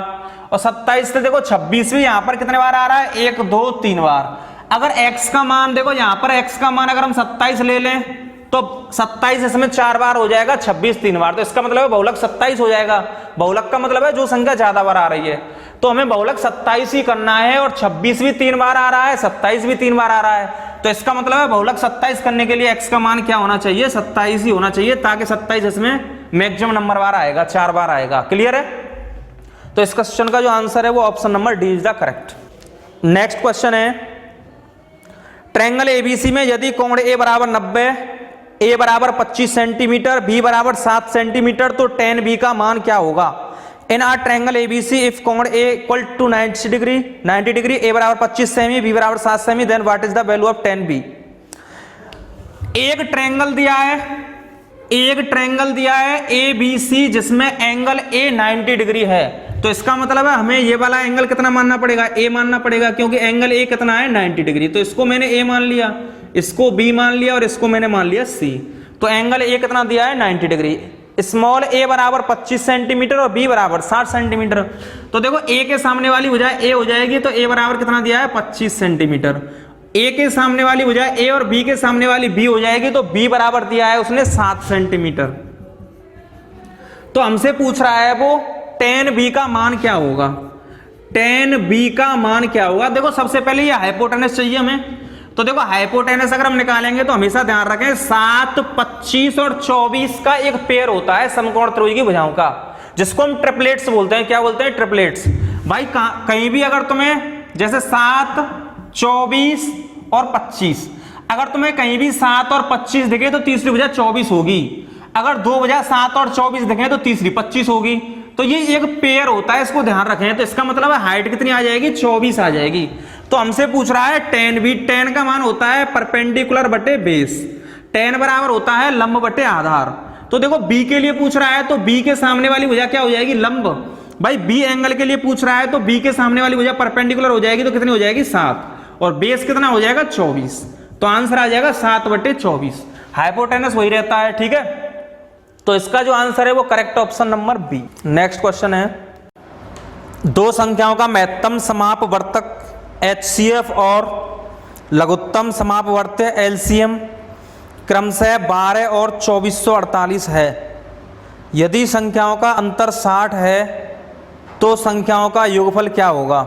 [SPEAKER 1] और 27 से देखो 26 भी यहां पर कितने बार आ रहा है, 1 2 3 बार। अगर x का मान देखो यहां पर x का मान अगर हम 27 ले लें तो 27 इसमें 4 बार हो जाएगा, 26 3 बार। तो इसका मतलब है बहुलक 27 हो जाएगा। बहुलक का मतलब है जो संख्या ज्यादा बार आ रही है। तो हमें बहुलक 27 ही करना है। और 26 भी 3 बार आ रहा है, 27 भी 3 बार आ रहा है। तो इसका मतलब है बहुलक 27 करने के लिए x का मान क्या होना चाहिए, 27 ही होना चाहिए, ताकि 27 इसमें मैक्सिमम नंबर बार आएगा, 4 बार आएगा। क्लियर है। तो इस क्वेश्चन का जो आंसर है वो option number D is the correct. Next question है, ट्रायंगल एबीसी में यदि कोण ए बराबर 90, ए बराबर 25 सेंटीमीटर, बी बराबर 7 सेंटीमीटर, तो tan बी का मान क्या होगा। In are triangle ABC if कोण A equal to 90 degree, A बराबर 25 सेमी, बी बराबर 7 सेमी, then what is the value of tan B. एक ट्रायंगल दिया है ए बी सी जिसमें एंगल ए 90 डिग्री है। तो इसका मतलब है हमें ये वाला एंगल कितना मानना पड़ेगा, ए मानना पड़ेगा, क्योंकि एंगल ए कितना है 90 डिग्री। तो इसको मैंने ए मान लिया, इसको बी मान लिया और इसको मैंने मान लिया सी। तो एंगल ए कितना दिया है 90 डिग्री। स्मॉल ए बराबर 25 सेंटीमीटर और बी बराबर 60 सेंटीमीटर। तो देखो ए के सामने वाली भुजा ए हो जाएगी, तो ए बराबर कितना दिया है 25 सेंटीमीटर। ए के सामने वाली भुजा ए और बी के सामने वाली बी हो जाएगी, तो बी बराबर दिया है उसने 7 सेंटीमीटर। तो हमसे पूछ रहा है वो tan बी का मान क्या होगा। tan बी का मान क्या होगा। देखो सबसे पहले ये हाइपोटेनस चाहिए हमें। तो देखो हाइपोटेनस अगर हम निकालेंगे तो हमेशा ध्यान रखें 7 25 और 24 का एक पेयर होता है समकोण त्रिभुज की भुजाओं का, जिसको हम ट्रिपलेट्स बोलते हैं। क्या बोलते हैं, ट्रिपलेट्स। भाई कहीं भी अगर तुम्हें जैसे 7 24 और 25, अगर तुम्हें कहीं भी 7 और 25 दिखे तो तीसरी भुजा 24 होगी। अगर दो भुजा 7 और 24 दिखे तो तीसरी 25 होगी। तो ये एक पेयर होता है, इसको ध्यान रखें। तो इसका मतलब है हाइट कितनी आ जाएगी, 24 आ जाएगी। तो हमसे पूछ रहा है tan बी। tan का मान होता है परपेंडिकुलर बटे बेस। tan बराबर होता है लंब बटे आधार। तो देखो b के लिए पूछ रहा है, तो b के सामने वाली भुजा क्या हो जाएगी, लंब। भाई b एंगल के लिए पूछ रहा है, तो b के सामने वाली भुजा परपेंडिकुलर हो जाएगी, तो कितनी हो जाएगी 7, और बेस कितना हो जाएगा 24। तो आंसर आ जाएगा 7/24। हाइपोटेनस वही रहता है, ठीक है। तो इसका जो आंसर है वो correct option number B. Next question है, दो संख्याओं का महत्तम समापवर्तक HCF और लघुत्तम समापवर्तक LCM क्रमशः 12 और 2448 है। यदि संख्याओं का अंतर 60 है तो संख्याओं का योगफल क्या होगा?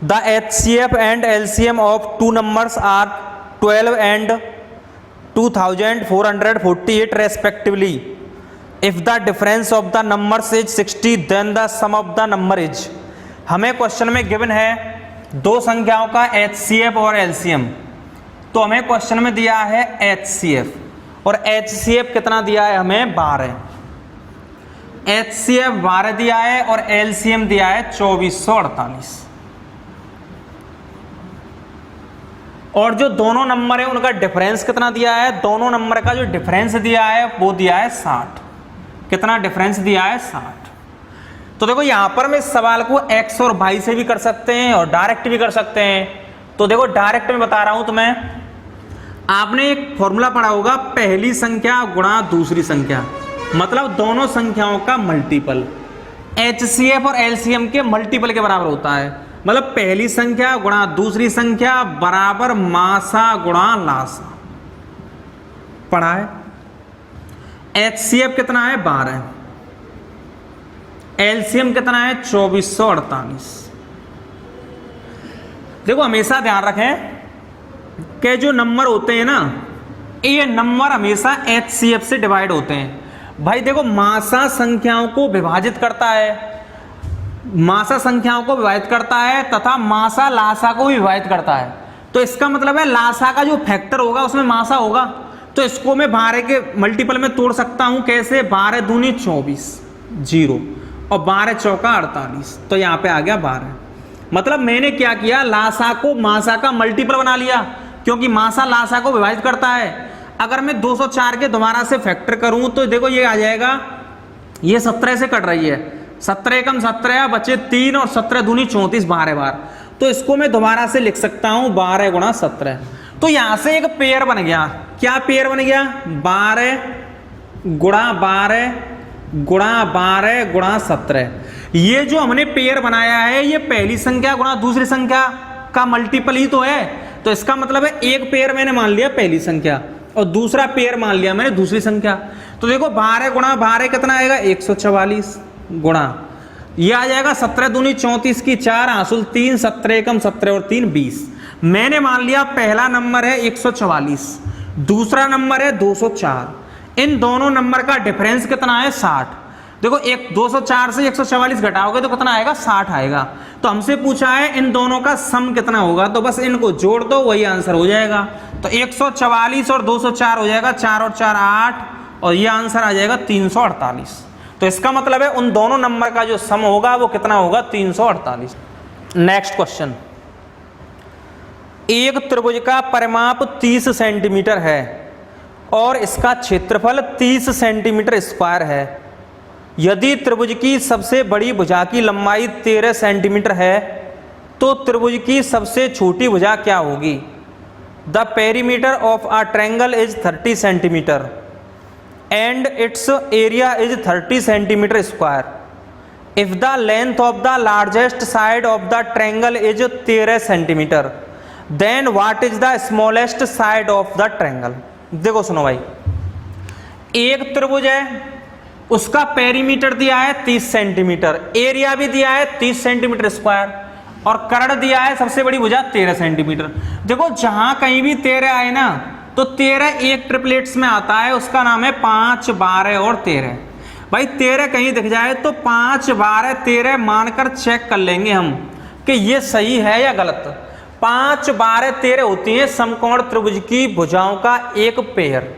[SPEAKER 1] The HCF and LCM of two numbers are 12 and 2448 respectively. If the difference of the numbers is 60 then the sum of the number is. हमें क्वेश्चन में गिवन है दो संख्याओं का HCF और LCM, तो हमें क्वेश्चन में दिया है HCF और HCF कितना दिया है हमें? 12। HCF 12 दिया है और LCM दिया है 2448। और जो दोनों नंबर है उनका डिफरेंस कितना दिया है? दोनों नंबर का जो डिफरेंस दिया है वो दिया है 60। कितना डिफरेंस दिया है? 60। तो देखो यहां पर मैं इस सवाल को x और y से भी कर सकते हैं और डायरेक्ट भी कर सकते हैं। तो देखो डायरेक्ट में बता रहा हूं तुम्हें, आपने एक फॉर्मूला पढ़ा होगा, पहली संख्या गुणा दूसरी संख्या, मतलब दोनों संख्याओं का मल्टीपल HCF और LCM के मल्टीपल के बराबर होता है। मतलब पहली संख्या गुणा दूसरी संख्या बराबर मासा गुणा लासा। पढ़ा है? HCF कितना है? 12। LCM कितना है? 2448। देखो हमेशा ध्यान रखें कि जो नंबर होते हैं ना, ये नंबर हमेशा HCF से डिवाइड होते हैं। भाई देखो मासा संख्याओं को विभाजित करता है, मासा संख्याओं को विभाजित करता है तथा मासा लासा को भी विभाजित करता है। तो इसका मतलब है लासा का जो फैक्टर होगा उसमें मासा होगा। तो इसको मैं 12 के मल्टीपल में तोड़ सकता हूं। कैसे? 12 दूनी 24, 0 और 12 चौका 48। तो यहां पे आ गया 12। मतलब मैंने क्या किया, लासा को मासा का मल्टीपल बना लिया, क्योंकि मासा लासा को विभाजित करता है। अगर मैं 204 के दोबारा से फैक्टर करूं तो देखो ये आ जाएगा, ये 17 से कट रही है, 17 कम 17 बचे 3 और 17 दूनी 34 12 बार। तो इसको मैं दोबारा से लिख सकता हूं 12 गुणा 17। तो यहां से एक पेयर बन गया। क्या पेयर बन गया? 12 गुणा 12 गुणा 12 गुणा 17। ये जो हमने पेयर बनाया है ये पहली संख्या गुणा दूसरी संख्या का मल्टीपल ही तो है। तो इसका मतलब है एक पेयर मैंने मान लिया पहली संख्या और दूसरा पेयर मान लिया मैंने दूसरी संख्या। तो देखो 12 गुणा 12 कितना आएगा? 144 गुणा ये आ जाएगा 17 दूनी 34 की 4 हासिल 3, 17 कम 17 और 3 20। मैंने मान लिया पहला नंबर है 144, दूसरा नंबर है 204। इन दोनों नंबर का डिफरेंस कितना है? 60। देखो 204 से 144 घटाओगे तो कितना आएगा? 60 आएगा। तो हमसे पूछा है इन दोनों का सम कितना होगा, तो बस इनको जोड़ दो वही आंसर हो जाएगा। तो 144 और 204 हो जाएगा 4 और 4 8 और ये आंसर आ जाएगा 348। तो इसका मतलब है उन दोनों नंबर का जो सम होगा वो कितना होगा? 348। नेक्स्ट क्वेश्चन, एक त्रिभुज का परिमाप 30 सेंटीमीटर है और इसका क्षेत्रफल 30 सेंटीमीटर स्क्वायर है। यदि त्रिभुज की सबसे बड़ी भुजा की लंबाई 13 सेंटीमीटर है तो त्रिभुज की सबसे छोटी भुजा क्या होगी? The perimeter of a triangle is 30 centimetre and its area is 30 centimeter square. If the length of the largest side of the triangle is 13 centimeter, then what is the smallest side of the triangle? देखो सुनो भाई, एक त्रिभुज है उसका पेरीमीटर दिया है 30 सेंटीमीटर, एरिया भी दिया है 30 सेंटीमीटर स्क्वायर और कर्ण दिया है सबसे बड़ी भुजा 13 सेंटीमीटर। देखो जहां कहीं भी 13 आए ना तो 13 एक ट्रिपलेट्स में आता है, उसका नाम है 5 12 और 13। भाई 13 कहीं दिख जाए तो 5 12 13 मानकर चेक कर लेंगे हम कि ये सही है या गलत। 5 12 13 होती है समकोण त्रिभुज की भुजाओं का एक पेयर,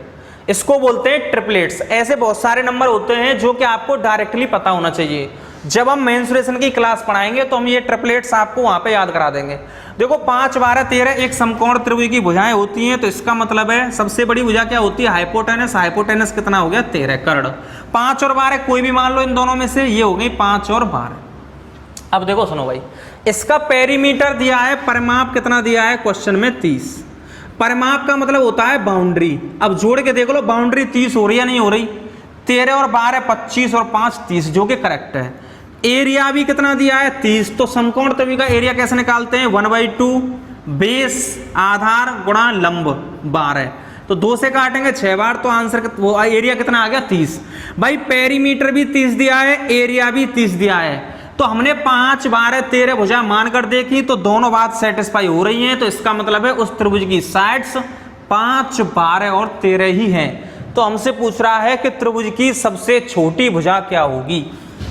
[SPEAKER 1] इसको बोलते हैं ट्रिपलेट्स। ऐसे बहुत सारे नंबर होते हैं जो कि आपको डायरेक्टली पता होना चाहिए। जब हम मेंसुरेशन की क्लास पढ़ाएंगे तो हम ये ट्रिपलेट्स आपको वहां पे याद करा देंगे। देखो 5 12 13 एक समकोण त्रिभुज की भुजाएं होती हैं, तो इसका मतलब है सबसे बड़ी भुजा क्या होती है? हाइपोटेनस। हाइपोटेनस कितना हो गया? 13। कर्ण 5 और 12 कोई भी मान लो इन दोनों में से, ये हो गई 5 और 12। अब देखो सुनो भाई, इसका पेरीमीटर दिया है, परिमाप कितना दिया है क्वेश्चन में? 30। परिमाप का मतलब होता है बाउंड्री। अब जोड़ के देख लो, बाउंड्री 30 हो रही है नहीं हो रही, 13 और 12 25 और 5 30, जो कि करेक्ट है। एरिया भी कितना दिया है 30, तो समकोण त्रिभुज का एरिया कैसे निकालते हैं 1/2 बेस आधार गुणा लंब 12, तो 2 से काटेंगे 6 बार, तो आंसर वो एरिया कितना आ गया 30। भाई पेरीमीटर भी 30 दिया है, एरिया भी 30 दिया है, तो हमने 5 12 13 भुजा मानकर देखी तो दोनों बात सेटिस्फाई हो रही हैं, तो इसका मतलब है उस त्रिभुज की साइड्स 5 12 और 13 ही हैं। तो हमसे पूछ रहा है कि त्रिभुज की सबसे छोटी भुजा क्या होगी,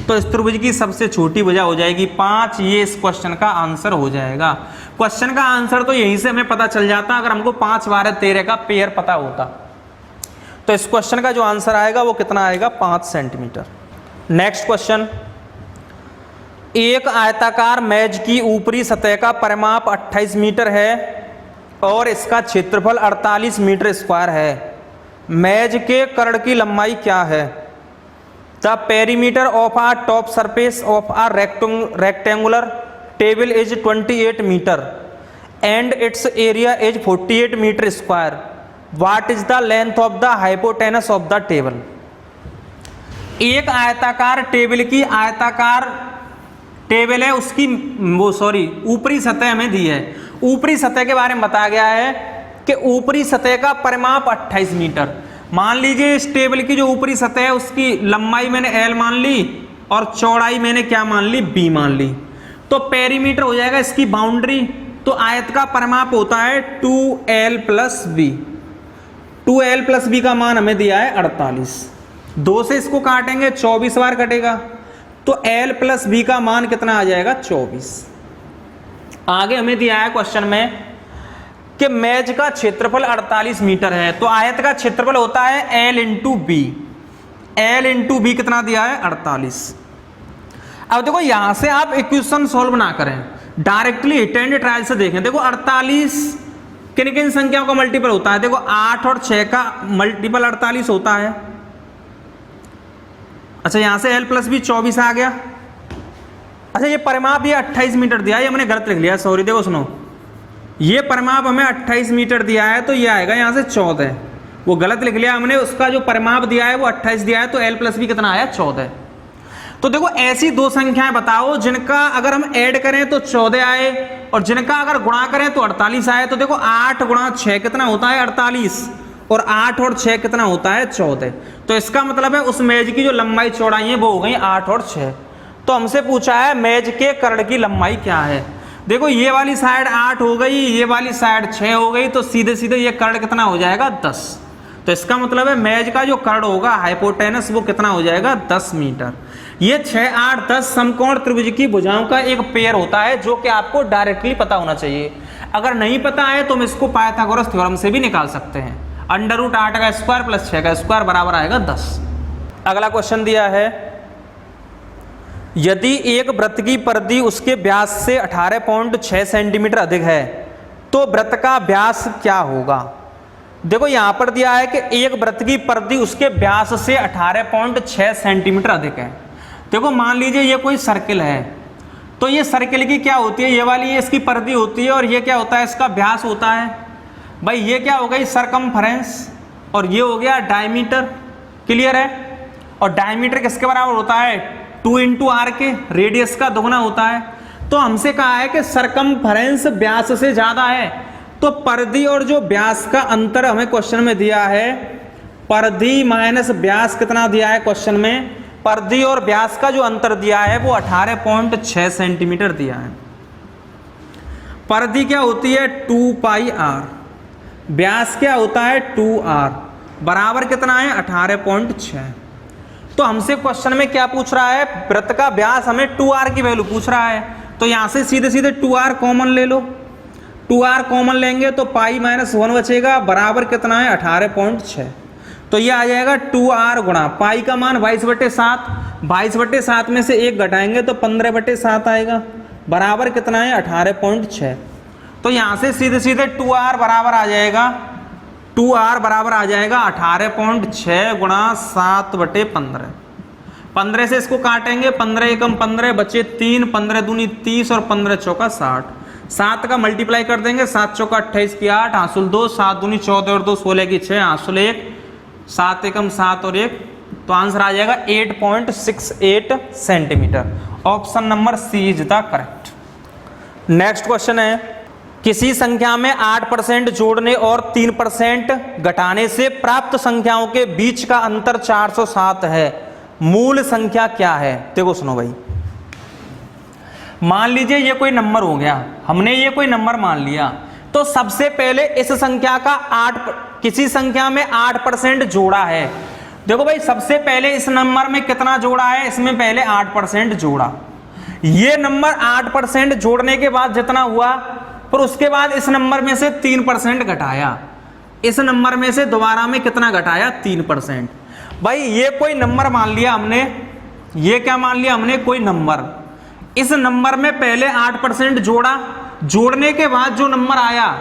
[SPEAKER 1] तो इस त्रिभुज की सबसे छोटी भुजा हो जाएगी 5, ये इस क्वेश्चन का आंसर हो जाएगा। क्वेश्चन का आंसर तो यहीं से हमें पता चल जाता अगर हमको 5 12 13 का पेयर पता होता। तो इस क्वेश्चन का जो आंसर आएगा वो कितना आएगा 5 सेंटीमीटर। नेक्स्ट क्वेश्चन, एक आयताकार मेज की ऊपरी सतह का परिमाप 28 मीटर है और इसका क्षेत्रफल 48 मीटर स्क्वायर है। मेज के कर्ण की लंबाई क्या है? The perimeter of a top surface of a rectangular table is 28 metre and its area is 48 metre square. What is the length of the hypotenuse of the table? एक आयताकार टेबल की, आयताकार टेबल है उसकी वो ऊपरी सतह में दी है। ऊपरी सतह के बारे में बताया गया है कि ऊपरी सतह का परिमाप 28 मीटर। मान लीजिए इस टेबल की जो ऊपरी सतह है उसकी लंबाई मैंने L मान ली और चौड़ाई मैंने क्या मान ली B मान ली, तो पेरीमीटर हो जाएगा इसकी बाउंड्री। तो आयत का परिमाप होता है 2L + B। 2L + B का मान हमें दिया है 48। 2 से इसको काटेंगे 24 बार कटेगा, तो L + B का मान कितना आ जाएगा 24। आगे हमें दिया है क्वेश्चन में कि मेज का क्षेत्रफल 48 मीटर है, तो आयत का क्षेत्रफल होता है L × B। L × B कितना दिया है 48। अब देखो यहां से आप इक्वेशन सॉल्व ना करें, डायरेक्टली हिट एंड ट्रायल से देखें। देखो 48 किन किन संख्याओं का मल्टीपल होता है? देखो 8 और 6 का मल्टीपल 48 होता है। अच्छा यहां से L + B 24 आ गया। अच्छा ये परिमाप ये 28 मीटर दिया है, ये मैंने गलत लिख लिया, सॉरी। देखो सुनो, ये परिमाप हमें 28 मीटर दिया है, तो ये आएगा यहां से 14, वो गलत लिख लिया हमने। उसका जो परिमाप दिया है वो 28 दिया है, तो L + B कितना आया 14। तो देखो ऐसी दो संख्याएं बताओ जिनका अगर हम ऐड करें तो 14 आए और जिनका अगर गुणा करें तो 48 आए। तो देखो 8 × 6 कितना होता है 48 और 8 और 6 कितना होता है 14। तो इसका मतलब है उस मेज की जो लंबाई चौड़ाई है वो हो गई 8 और 6। तो हमसे पूछा है मेज के कर्ण की लंबाई क्या है। देखो ये वाली साइड 8 हो गई, ये वाली साइड 6 हो गई, तो सीधे सीधे ये कर्ण कितना हो जाएगा 10। तो इसका मतलब है मेज का जो कर्ण होगा हाइपोटेनस वो कितना हो जाएगा 10 मीटर। ये 6 8 10 समकोण त्रिभुज की भुजाओं का एक पेयर होता है जो कि आपको डायरेक्टली पता होना चाहिए। अगर नहीं पता है तो हम इसको पाइथागोरस थ्योरम से भी निकाल सकते हैं। √8 का स्क्वायर + 6 का स्क्वायर बराबर आएगा 10। अगला क्वेश्चन दिया है, यदि एक वृत्त की परिधि उसके व्यास से 18.6 सेंटीमीटर अधिक है तो वृत्त का व्यास क्या होगा। देखो यहां पर दिया है कि एक वृत्त की परिधि उसके व्यास से 18.6 सेंटीमीटर अधिक है। देखो मान लीजिए ये कोई सर्किल है, तो ये सर्किल की क्या होती है, ये वाली ये इसकी परिधि होती है और ये क्या होता है इसका व्यास होता है। भाई ये क्या हो गई सरकमफ्रेंस और ये हो गया डायमीटर। क्लियर है? और डायमीटर किसके बराबर होता है 2 × r के, रेडियस का दोगुना होता है। तो हमसे कहा है कि सरकमफ्रेंस व्यास से ज्यादा है, तो परिधि और जो व्यास का अंतर हमें क्वेश्चन में दिया है, परिधि माइनस व्यास कितना दिया है क्वेश्चन में, परिधि और व्यास का जो अंतर दिया है वो 18.6 सेंटीमीटर दिया है। परिधि क्या होती है 2πr, व्यास क्या होता है 2r, बराबर कितना है 18.6। तो हमसे क्वेश्चन में क्या पूछ रहा है, वृत्त का व्यास हमें 2r की वैल्यू पूछ रहा है। तो यहां से सीधे सीधे 2r कॉमन ले लो, 2r कॉमन लेंगे तो π - 1 बचेगा, बराबर कितना है 18.6। तो ये आ जाएगा 2r गुणा पाई का मान 22/7, 22/7 में से 1 घटाएंगे तो 15/7 आएगा, बराबर कितना है 18.6। तो यहां से सीधे सीधे 2r बराबर आ जाएगा, 2r बराबर आ जाएगा 18.6 गुणा 7/15। 15 से इसको काटेंगे, 15 × 1 = 15, बचे 3, 15 दूनी 30 और 15 चौका 60। 7 का मल्टीप्लाई कर देंगे, 7 चौका 28 की 8, हासिल 2, 7 दूनी 14 और 2 16 की 6, हासिल 1, 7 एकम 7 और 1, तो आंसर आ जाएगा 8.68 centimetre. Option number C is the correct. Next question है, किसी संख्या में 8% जोड़ने और 3% घटाने से प्राप्त संख्याओं के बीच का अंतर 407 है, मूल संख्या क्या है? देखो सुनो भाई, मान लीजिए ये कोई नंबर हो गया, हमने ये कोई नंबर मान लिया, तो सबसे पहले इस संख्या का किसी संख्या में 8% जोड़ा है। देखो भाई, सबसे पहले इस नंबर में कितना जोड़ा है, इसमें पहले 8% जोड़ा, ये नंबर 8% जोड़ने के बाद जितना हुआ, फिर उसके बाद इस नंबर में से 3% घटाया, इस नंबर में से दोबारा में कितना घटाया, 3%। भाई ये कोई नंबर मान लिया हमने, ये क्या मान लिया हमने, कोई नंबर, इस नंबर में पहले 8% जोड़ा, जोड़ने के बाद जो नंबर आया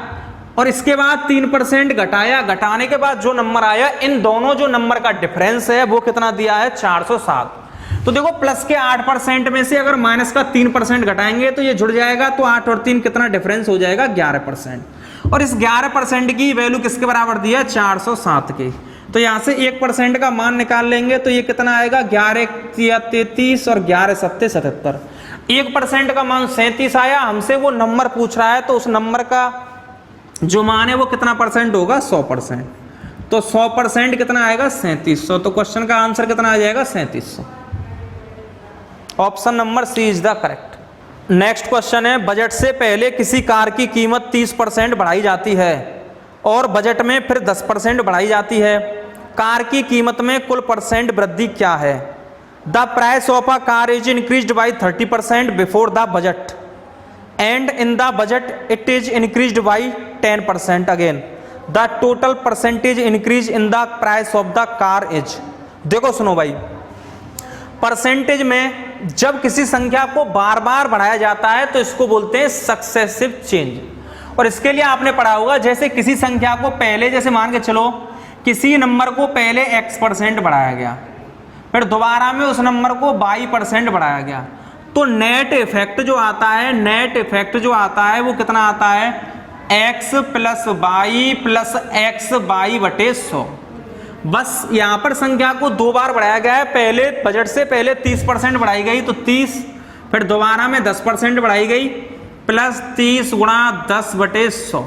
[SPEAKER 1] और इसके बाद 3% घटाया, घटाने के बाद जो नंबर आया, इन दोनों जो नंबर का डिफरेंस है वो कितना दिया है, 407। तो देखो प्लस के 8% में से अगर माइनस का 3% घटाएंगे तो ये जुड़ जाएगा, तो 8 और 3 कितना डिफरेंस हो जाएगा, 11%। और इस 11% की वैल्यू किसके बराबर दिया, 407 के। तो यहां से 1% का मान निकाल लेंगे तो ये कितना आएगा, 11 33 और 11 7 77। 1% का मान 37 आया, हमसे वो नंबर पूछ रहा है, तो उस नंबर का जो मान है वो कितना परसेंट होगा, 100%। तो 100% कितना आएगा, 3700। तो क्वेश्चन का आंसर कितना आ जाएगा, 3700। Option number C is the correct. Next question है, बजट से पहले किसी कार की कीमत 30% बढ़ाई जाती है और बजट में फिर 10% बढ़ाई जाती है, कार की कीमत में कुल परसेंट वृद्धि क्या है? The price of a car is increased by 30% before the budget and in the budget it is increased by 10% again, the total percentage increase in the price of the car is. देखो सुनो भाई, परसेंटेज में जब किसी संख्या को बार बार बढ़ाया जाता है तो इसको बोलते हैं सक्सेसिव चेंज। और इसके लिए आपने पढ़ा होगा, जैसे किसी संख्या को पहले, जैसे मान के चलो किसी नंबर को पहले x% बढ़ाया गया, फिर दोबारा में उस नंबर को y% बढ़ाया गया, तो नेट इफेक्ट जो आता है, नेट इफेक्ट जो आता है वो कितना आता है, x plus y plus X Y बटे 100। बस यहाँ पर संख्या को 2 बार बढ़ाया गया है, पहले बजट से पहले 30% बढ़ाई गई तो 30, फिर दोबारा में 10% बढ़ाई गई प्लस 30 गुणा 10 बटे 100।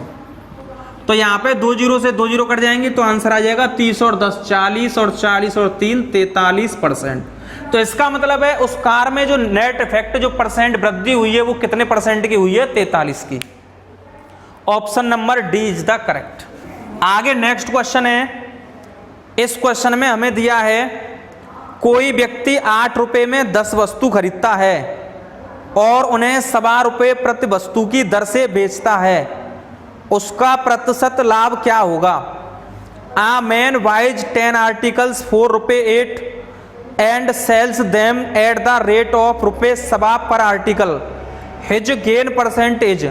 [SPEAKER 1] तो यहाँ पे 2 जीरो से 2 जीरो कट जाएंगे तो आंसर आ जाएगा 30 और 10 40 और 40 और 3 43%। तो इसका मतलब है उस कार में जो नेट इफेक्ट जो परसेंट वृद्धि हुई है वो कितने परसेंट की हुई है, 43 की। Option number D is the correct. आगे नेक्स्ट क्वेश्चन है, इस क्वेश्चन में हमें दिया है कोई व्यक्ति 8 रुपए में 10 वस्तु खरीदता है और उन्हें 7 रुपए प्रति वस्तु की दर से बेचता है, उसका प्रतिशत लाभ क्या होगा? A man buys 10 articles for ₹8 and sells them at the rate of ₹7 per article. His gain percentage।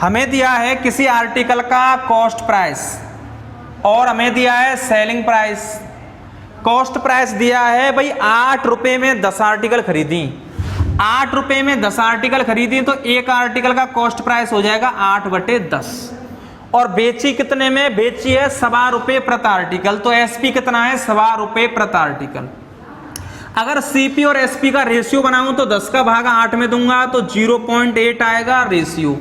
[SPEAKER 1] हमें दिया है किसी आर्टिकल का कॉस्ट प्राइस और हमें दिया है सेलिंग प्राइस। कॉस्ट प्राइस दिया है भाई 8 रुपए में 10 आर्टिकल खरीदी, 8 रुपए में 10 आर्टिकल खरीदी तो एक आर्टिकल का कॉस्ट प्राइस हो जाएगा 8/10 और बेची कितने में, बेची है 7 रुपए प्रति आर्टिकल, तो एसपी कितना है 7 रुपए प्रति आर्टिकल। अगर सीपी और एसपी का रेशियो बनाऊं तो 10 का भाग 8 में दूंगा तो 0.8 आएगा रेशियो,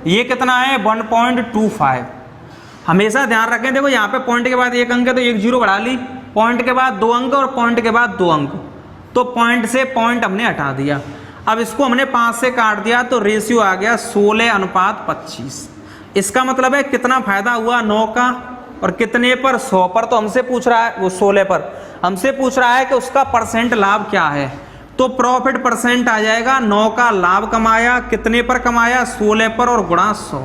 [SPEAKER 1] ये कितना है 1.25। हमेशा ध्यान रखें, देखो यहाँ पे पॉइंट के बाद 1 अंक है तो 1 जीरो बढ़ा ली, पॉइंट के बाद 2 अंक और पॉइंट के बाद 2 अंक, तो पॉइंट से पॉइंट हमने हटा दिया। अब इसको हमने 5 से काट दिया तो रेशियो आ गया 16:25। इसका मतलब है कितना फायदा हुआ 9 का, और कितने पर 100 पर, तो हमसे पूछ रहा है वो 16 पर हमसे पूछ रहा है कि उसका परसेंट लाभ क्या है, तो प्रॉफिट परसेंट आ जाएगा 9 का लाभ कमाया, कितने पर कमाया 16 पर और गुणा 100।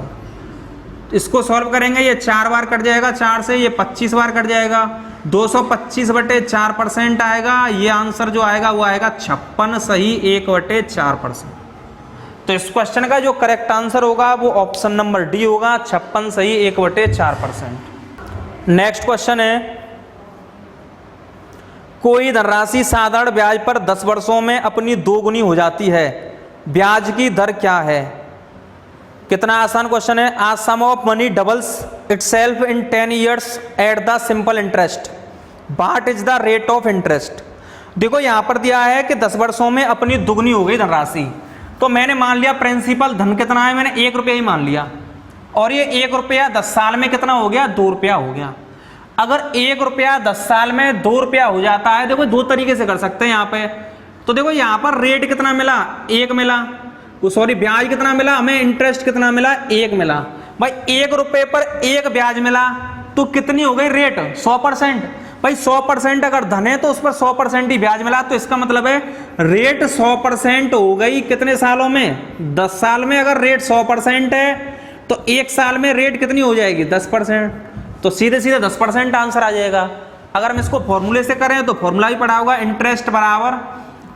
[SPEAKER 1] इसको सॉल्व करेंगे, ये 4 बार कट जाएगा 4 से, ये 25 बार कट जाएगा, 225/4% आएगा। ये आंसर जो आएगा वो आएगा 56 सही 1/4%। तो इस क्वेश्चन का जो करेक्ट आंसर होगा वो ऑप्शन नंबर डी होगा, 56 सही 1/4%। नेक्स्ट क्वेश्चन है, कोई धनराशि साधारण ब्याज पर 10 वर्षों में अपनी 2 गुनी हो जाती है, ब्याज की दर क्या है? कितना आसान क्वेश्चन है। आज sum of money doubles itself in 10 years at the simple interest, what is the rate of interest. देखो यहां पर दिया है कि 10 वर्षों में अपनी दुगनी हो गई धनराशि, तो मैंने मान लिया प्रिंसिपल धन कितना है, मैंने 1 रुपया ही मान लिया, और ये 1 रुपया 10 साल में कितना हो गया, 2 रुपया हो गया। अगर 1 रुपया 10 साल में 2 रुपया हो जाता है, देखो 2 तरीके से कर सकते हैं यहाँ पे। तो देखो यहाँ पर रेट कितना मिला, 1 मिला, सॉरी ब्याज कितना मिला हमें, इंटरेस्ट कितना मिला, 1 मिला। भाई 1 रुपये पर 1 ब्याज मिला तो कितनी हो गई रेट, 100%। भाई 100% अगर धन है तो उस पर 100% ही ब्याज मिला, तो इसका मतलब है रेट 100% हो गई कितने सालों में, 10 साल में। अगर रेट 100% है तो 1 साल में रेट कितनी हो जाएगी, 10%। तो सीधे सीधे 10% आंसर आ जाएगा। अगर हम इसको फॉर्मूले से करें तो फॉर्मूला भी पढ़ा होगा, इंटरेस्ट बराबर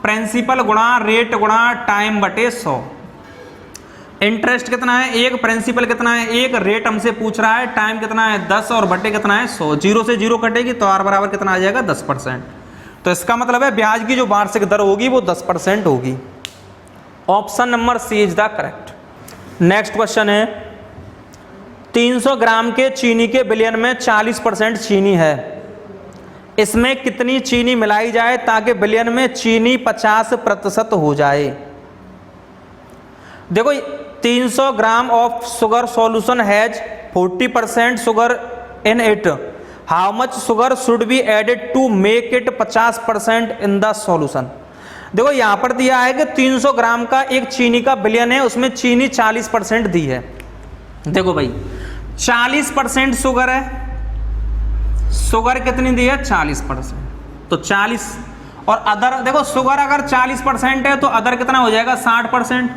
[SPEAKER 1] प्रिंसिपल गुणा रेट गुणा टाइम बटे 100। इंटरेस्ट कितना है 1, प्रिंसिपल कितना है 1, रेट हमसे पूछ रहा है, टाइम कितना है 10 और बटे कितना है 100। 0 से 0 कटेगी तो r बराबर कितना आ जाएगा, 10%। तो इसका मतलब है ब्याज की जो वार्षिक दर होगी वो 10% होगी। Option number C is the correct. Next question है, 300 ग्राम के चीनी के विलयन में 40% चीनी है, इसमें कितनी चीनी मिलाई जाए ताकि विलयन में चीनी 50% हो जाए। देखो 300 gram of sugar solution has 40% sugar in it, how much sugar should be added to make it 50% in the solution. देखो यहां पर दिया है कि 300 ग्राम का एक चीनी का विलयन है, उसमें चीनी 40% दी है। देखो भाई 40% शुगर है, शुगर कितनी दी है 40%, तो 40 और अदर, देखो शुगर अगर 40% है तो अदर कितना हो जाएगा 60%।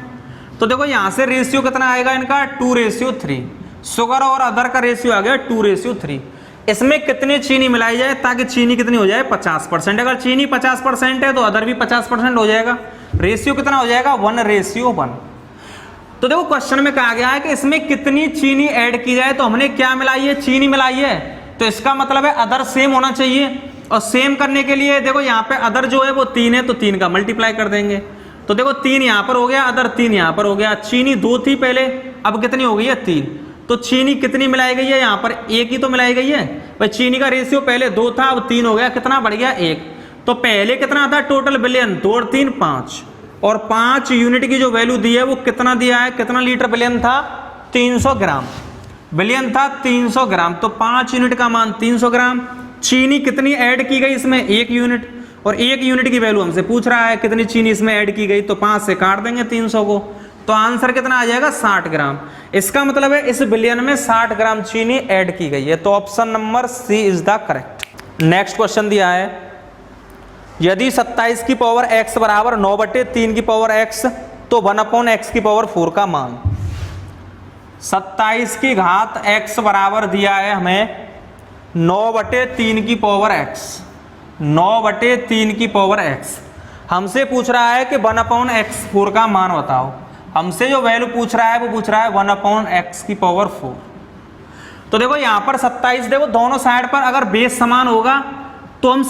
[SPEAKER 1] तो देखो यहां से रेशियो कितना आएगा इनका 2:3, शुगर और अदर का रेशियो आ गया 2:3। इसमें कितनी चीनी मिलाई जाए ताकि चीनी कितनी हो जाए 50%। अगर चीनी 50% है तो अदर भी 50% हो जाएगा, रेशियो कितना हो जाएगा 1:1। तो देखो क्वेश्चन में कहा गया है कि इसमें कितनी चीनी ऐड की जाए, तो हमने क्या मिलाई है, चीनी मिलाई है, तो इसका मतलब है अदर सेम होना चाहिए। और सेम करने के लिए देखो यहाँ पे अदर जो है वो 3 है, तो 3 का मल्टीप्लाई कर देंगे। तो देखो 3 यहाँ पर हो गया, अदर 3 यहाँ पर हो गया। चीनी 2 थी पहले, अब कितनी हो गई है 3। तो चीनी कितनी मिलाई गई है, यहाँ पर 1 ही तो मिलाई गई है। भाई चीनी का रेशियो पहले 2 था, अब 3 हो गया, कितना बढ़ गया 1। तो पहले कितना था टोटल विलयन, 2 और 3 5, और 5 यूनिट की जो वैल्यू दी है वो कितना दिया है, कितना लीटर विलयन था 300 ग्राम विलयन था 300 ग्राम। तो 5 यूनिट का मान 300 ग्राम। चीनी कितनी ऐड की गई इसमें, 1 यूनिट, और 1 यूनिट की वैल्यू हमसे पूछ रहा है कितनी चीनी इसमें ऐड की गई, तो 5 से काट देंगे 300 को, तो आंसर कितना आ जाएगा 60 ग्राम। इसका मतलब है इस विलयन में 60 ग्राम चीनी ऐड की गई है। तो option number C is the correct. Next question दिया है, यदि 27 की पावर x बराबर 9/3 की पावर x, तो 1/x की पावर 4 का मान। 27 की घात x बराबर दिया है हमें 9/3 की पावर x, 9/3 की पावर x। हमसे पूछ रहा है कि 1/x4 का मान बताओ। हमसे जो वैल्यू पूछ रहा है वो पूछ रहा है 1/x की पावर 4। तो देखो यहाँ पर 27, देखो दोनों साइड पर अगर बेस समान होगा तो हम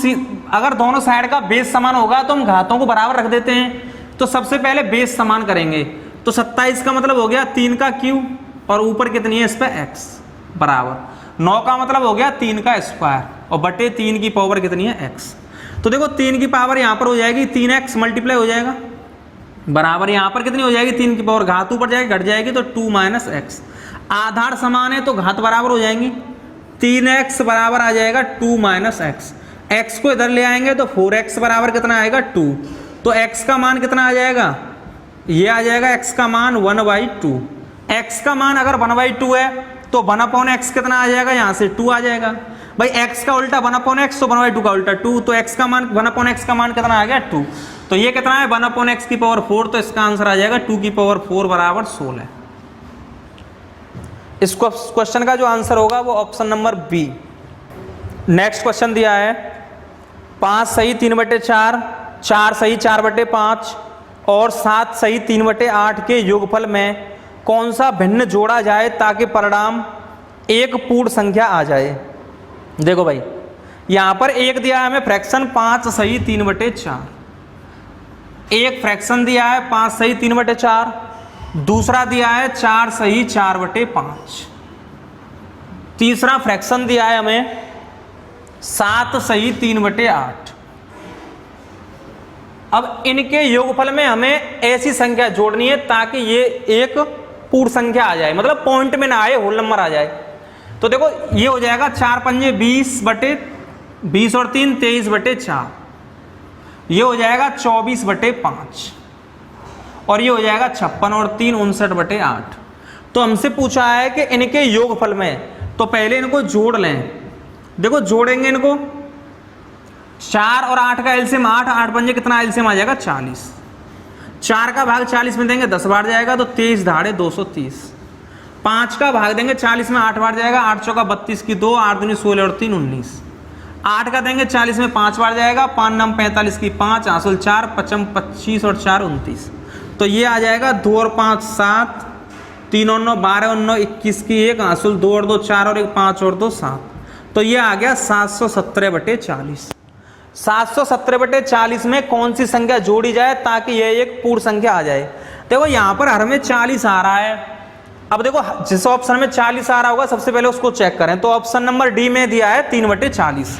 [SPEAKER 1] अगर दोनों साइड का बेस समान होगा तो हम घातों को बराबर रख देते हैं। तो सबसे पहले बेस समान करेंगे, तो 27 का मतलब हो गया 3 का क्यूब, और ऊपर कितनी है इस पर x बराबर 9 का मतलब हो गया 3 का स्क्वायर, और बटे 3 की पावर कितनी है x। तो देखो 3 की पावर यहाँ पर हो जाएगी 3x मल्टीप्लाई हो जाएगा, बराबर यहाँ पर कितनी हो जाएगी 3 की पावर, घात ऊपर जाएगी घट जाएगी तो 2 - x। आधार समान है तो घात बराबर हो जाएंगी, 3x बराबर आ जाएगा 2 - x। x को इधर ले आएंगे तो 4x बराबर कितना आएगा 2। तो x का मान कितना आ जाएगा, ये आ जाएगा x का मान 1/2। x का मान अगर 1/2 है तो 1/x कितना आ जाएगा, यहाँ से 2 आ जाएगा। भाई x का उल्टा 1/x, तो 1/2 का उल्टा 2, तो x का मान 1/x का मान कितना आ गया 2। तो ये कितना है 1/x की पावर 4, तो इसका आंसर आ जाएगा 2 की पावर 4 बराबर 16। इस क्वेश्चन का जो आंसर होगा वो option number B. Next question दिया है, 5 सही 3/4, 4 सही 4/5 और 7 सही 3/8 के योगफल में कौन सा भिन्न जोड़ा जाए ताकि परिणाम एक पूर्ण संख्या आ जाए। देखो भाई यहां पर एक दिया है हमें फ्रैक्शन 5 सही 3/4, एक फ्रैक्शन दिया है 5 सही 3/4, दूसरा दिया है 4 सही 4/5। तीसरा फ्रैक्शन दिया है हमें 7 सही 3/8। अब इनके योगफल में हमें ऐसी संख्या जोड़नी है ताकि ये एक पूर्ण संख्या आ जाए, मतलब पॉइंट में ना आए, होल नंबर आ जाए। तो देखो ये हो जाएगा 4 पंजे 20 और 3 23/4। ये हो जाएगा 24/5 और ये हो जाएगा 56 और 3 59/8। तो हमसे पूछा है कि इनके योगफल में, तो पहले इनको जोड़ लें। देखो जोड़ेंगे इनको, 4 और 8 का एलसीएम 8, 8 पंजे कितना एलसीएम आ जाएगा 40। 4 का भाग 40 में देंगे 10 बार जाएगा तो 23 धाड़े 230। 5 का भाग देंगे 40 में 8 बार जाएगा, 8 चौका 32 की 2, 8 दूनी 16 और 3 19। 8 का देंगे 40 में 5 बार जाएगा, 5 9 45 की 5, आंसुल 4, 55 25 और 4 29। तो ये आ जाएगा 2 और 5 7, 3 और 9 12 और 9 21 की 1, आंसुल 2 और 2 4 और 1 5 और 2 7। तो ये आ गया 717/40। 717/40 में कौन सी संख्या जोड़ी जाए ताकि यह एक पूर्ण संख्या आ जाए। देखो यहाँ पर हर में 40 आ रहा है। अब देखो जिस ऑप्शन में 40 आ रहा होगा सबसे पहले उसको चेक करें। तो ऑप्शन नंबर डी में दिया है 3/40।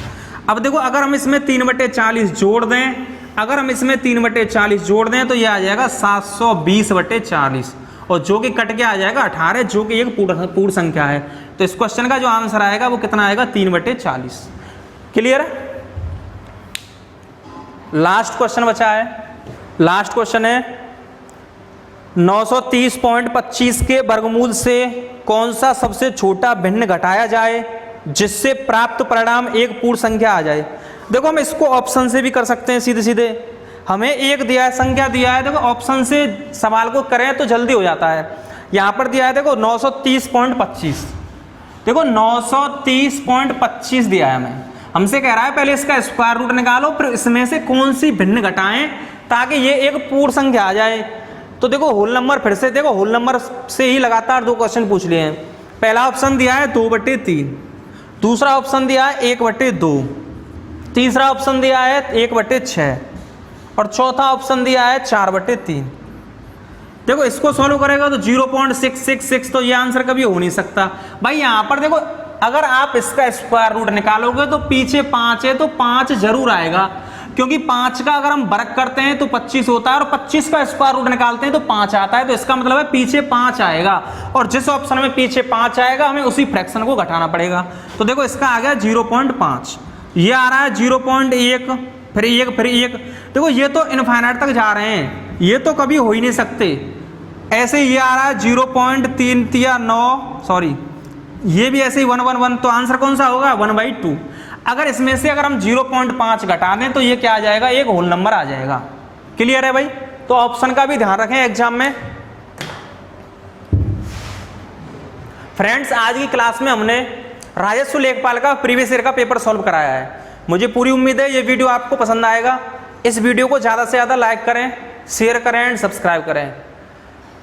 [SPEAKER 1] अब देखो अगर हम इसमें 3/40 जोड़ दें, अगर हम इसमें 3/40 जोड़ दें तो ये आ जाएगा 720/40 और जो कि कट के आ जाएगा 18, जो कि एक पूर्ण संख्या है। तो इस क्वेश्चन का जो आंसर आएगा वो कितना आएगा 3/40। क्लियर है? लास्ट क्वेश्चन बचा है। लास्ट क्वेश्चन है 930.25 के वर्गमूल से कौन सा सबसे छोटा भिन्न घटाया जाए जिससे प्राप्त परिणाम एक पूर्ण संख्या आ जाए। देखो हम इसको ऑप्शन से भी कर सकते हैं सीधे सीधे। हमें एक दिया है, संख्या दिया है, देखो ऑप्शन से सवाल को करें तो जल्दी हो जाता है। यहां पर दिया है देखो 930.25, देखो 930.25 दिया है हमें। हमसे कह रहा है पहले इसका स्क्वायर रूट निकालो, फिर इसमें से कौन सी भिन्न घटाएं ताकि ये एक पूर्ण संख्या आ जाए। तो देखो होल नंबर, फिर से देखो होल नंबर से ही लगातार 2 क्वेश्चन पूछ लिए हैं। पहला ऑप्शन दिया है 2/3, दूसरा ऑप्शन दिया है 1/2, तीसरा ऑप्शन दिया है 1/6 और चौथा ऑप्शन दिया है 4/3। देखो इसको सॉल्व करेगा तो 0.666, तो ये आंसर कभी हो नहीं सकता भाई। यहां पर देखो अगर आप इसका स्क्वायर रूट निकालोगे तो पीछे 5 है तो 5 जरूर आएगा, क्योंकि 5 का अगर हम वर्ग करते हैं तो 25 होता है और 25 का स्क्वायर रूट निकालते हैं तो 5 आता है। तो इसका मतलब है पीछे 5 आएगा और जिस ऑप्शन में पीछे 5 आएगा हमें उसी फ्रैक्शन को घटाना पड़ेगा। तो देखो इसका आ गया 0.5, ये आ रहा है 0.1, फिर 1 फिर 1। देखो ये तो इनफाइनाइट तक जा रहे हैं, ये तो कभी हो ही नहीं सकते। ऐसे ये आ रहा है 0.339, सॉरी ये भी ऐसे ही 111। तो आंसर कौन सा होगा 1/2। अगर इसमें से अगर हम 0.5 घटा दें तो ये क्या आ जाएगा, एक होल नंबर आ जाएगा। क्लियर है भाई? तो ऑप्शन का भी ध्यान रखें एग्जाम में। फ्रेंड्स आज की क्लास में हमने राजस्व लेखपाल का प्रीवियस ईयर का पेपर सॉल्व कराया है। मुझे पूरी उम्मीद है ये वीडियो आपको पसंद आएगा। इस वीडियो को ज़्यादा से ज़्यादा लाइक करें, शेयर करें एंड सब्सक्राइब करें।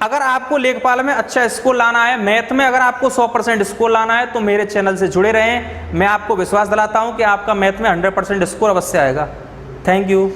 [SPEAKER 1] अगर आपको लेखपाल में अच्छा स्कोर लाना है, मैथ में अगर आपको 100% स्कोर लाना है तो मेरे चैनल से जुड़े रहें। मैं आपको विश्वास दिलाता हूं कि आपका मैथ में 100% स्कोर अवश्य आएगा। Thank you.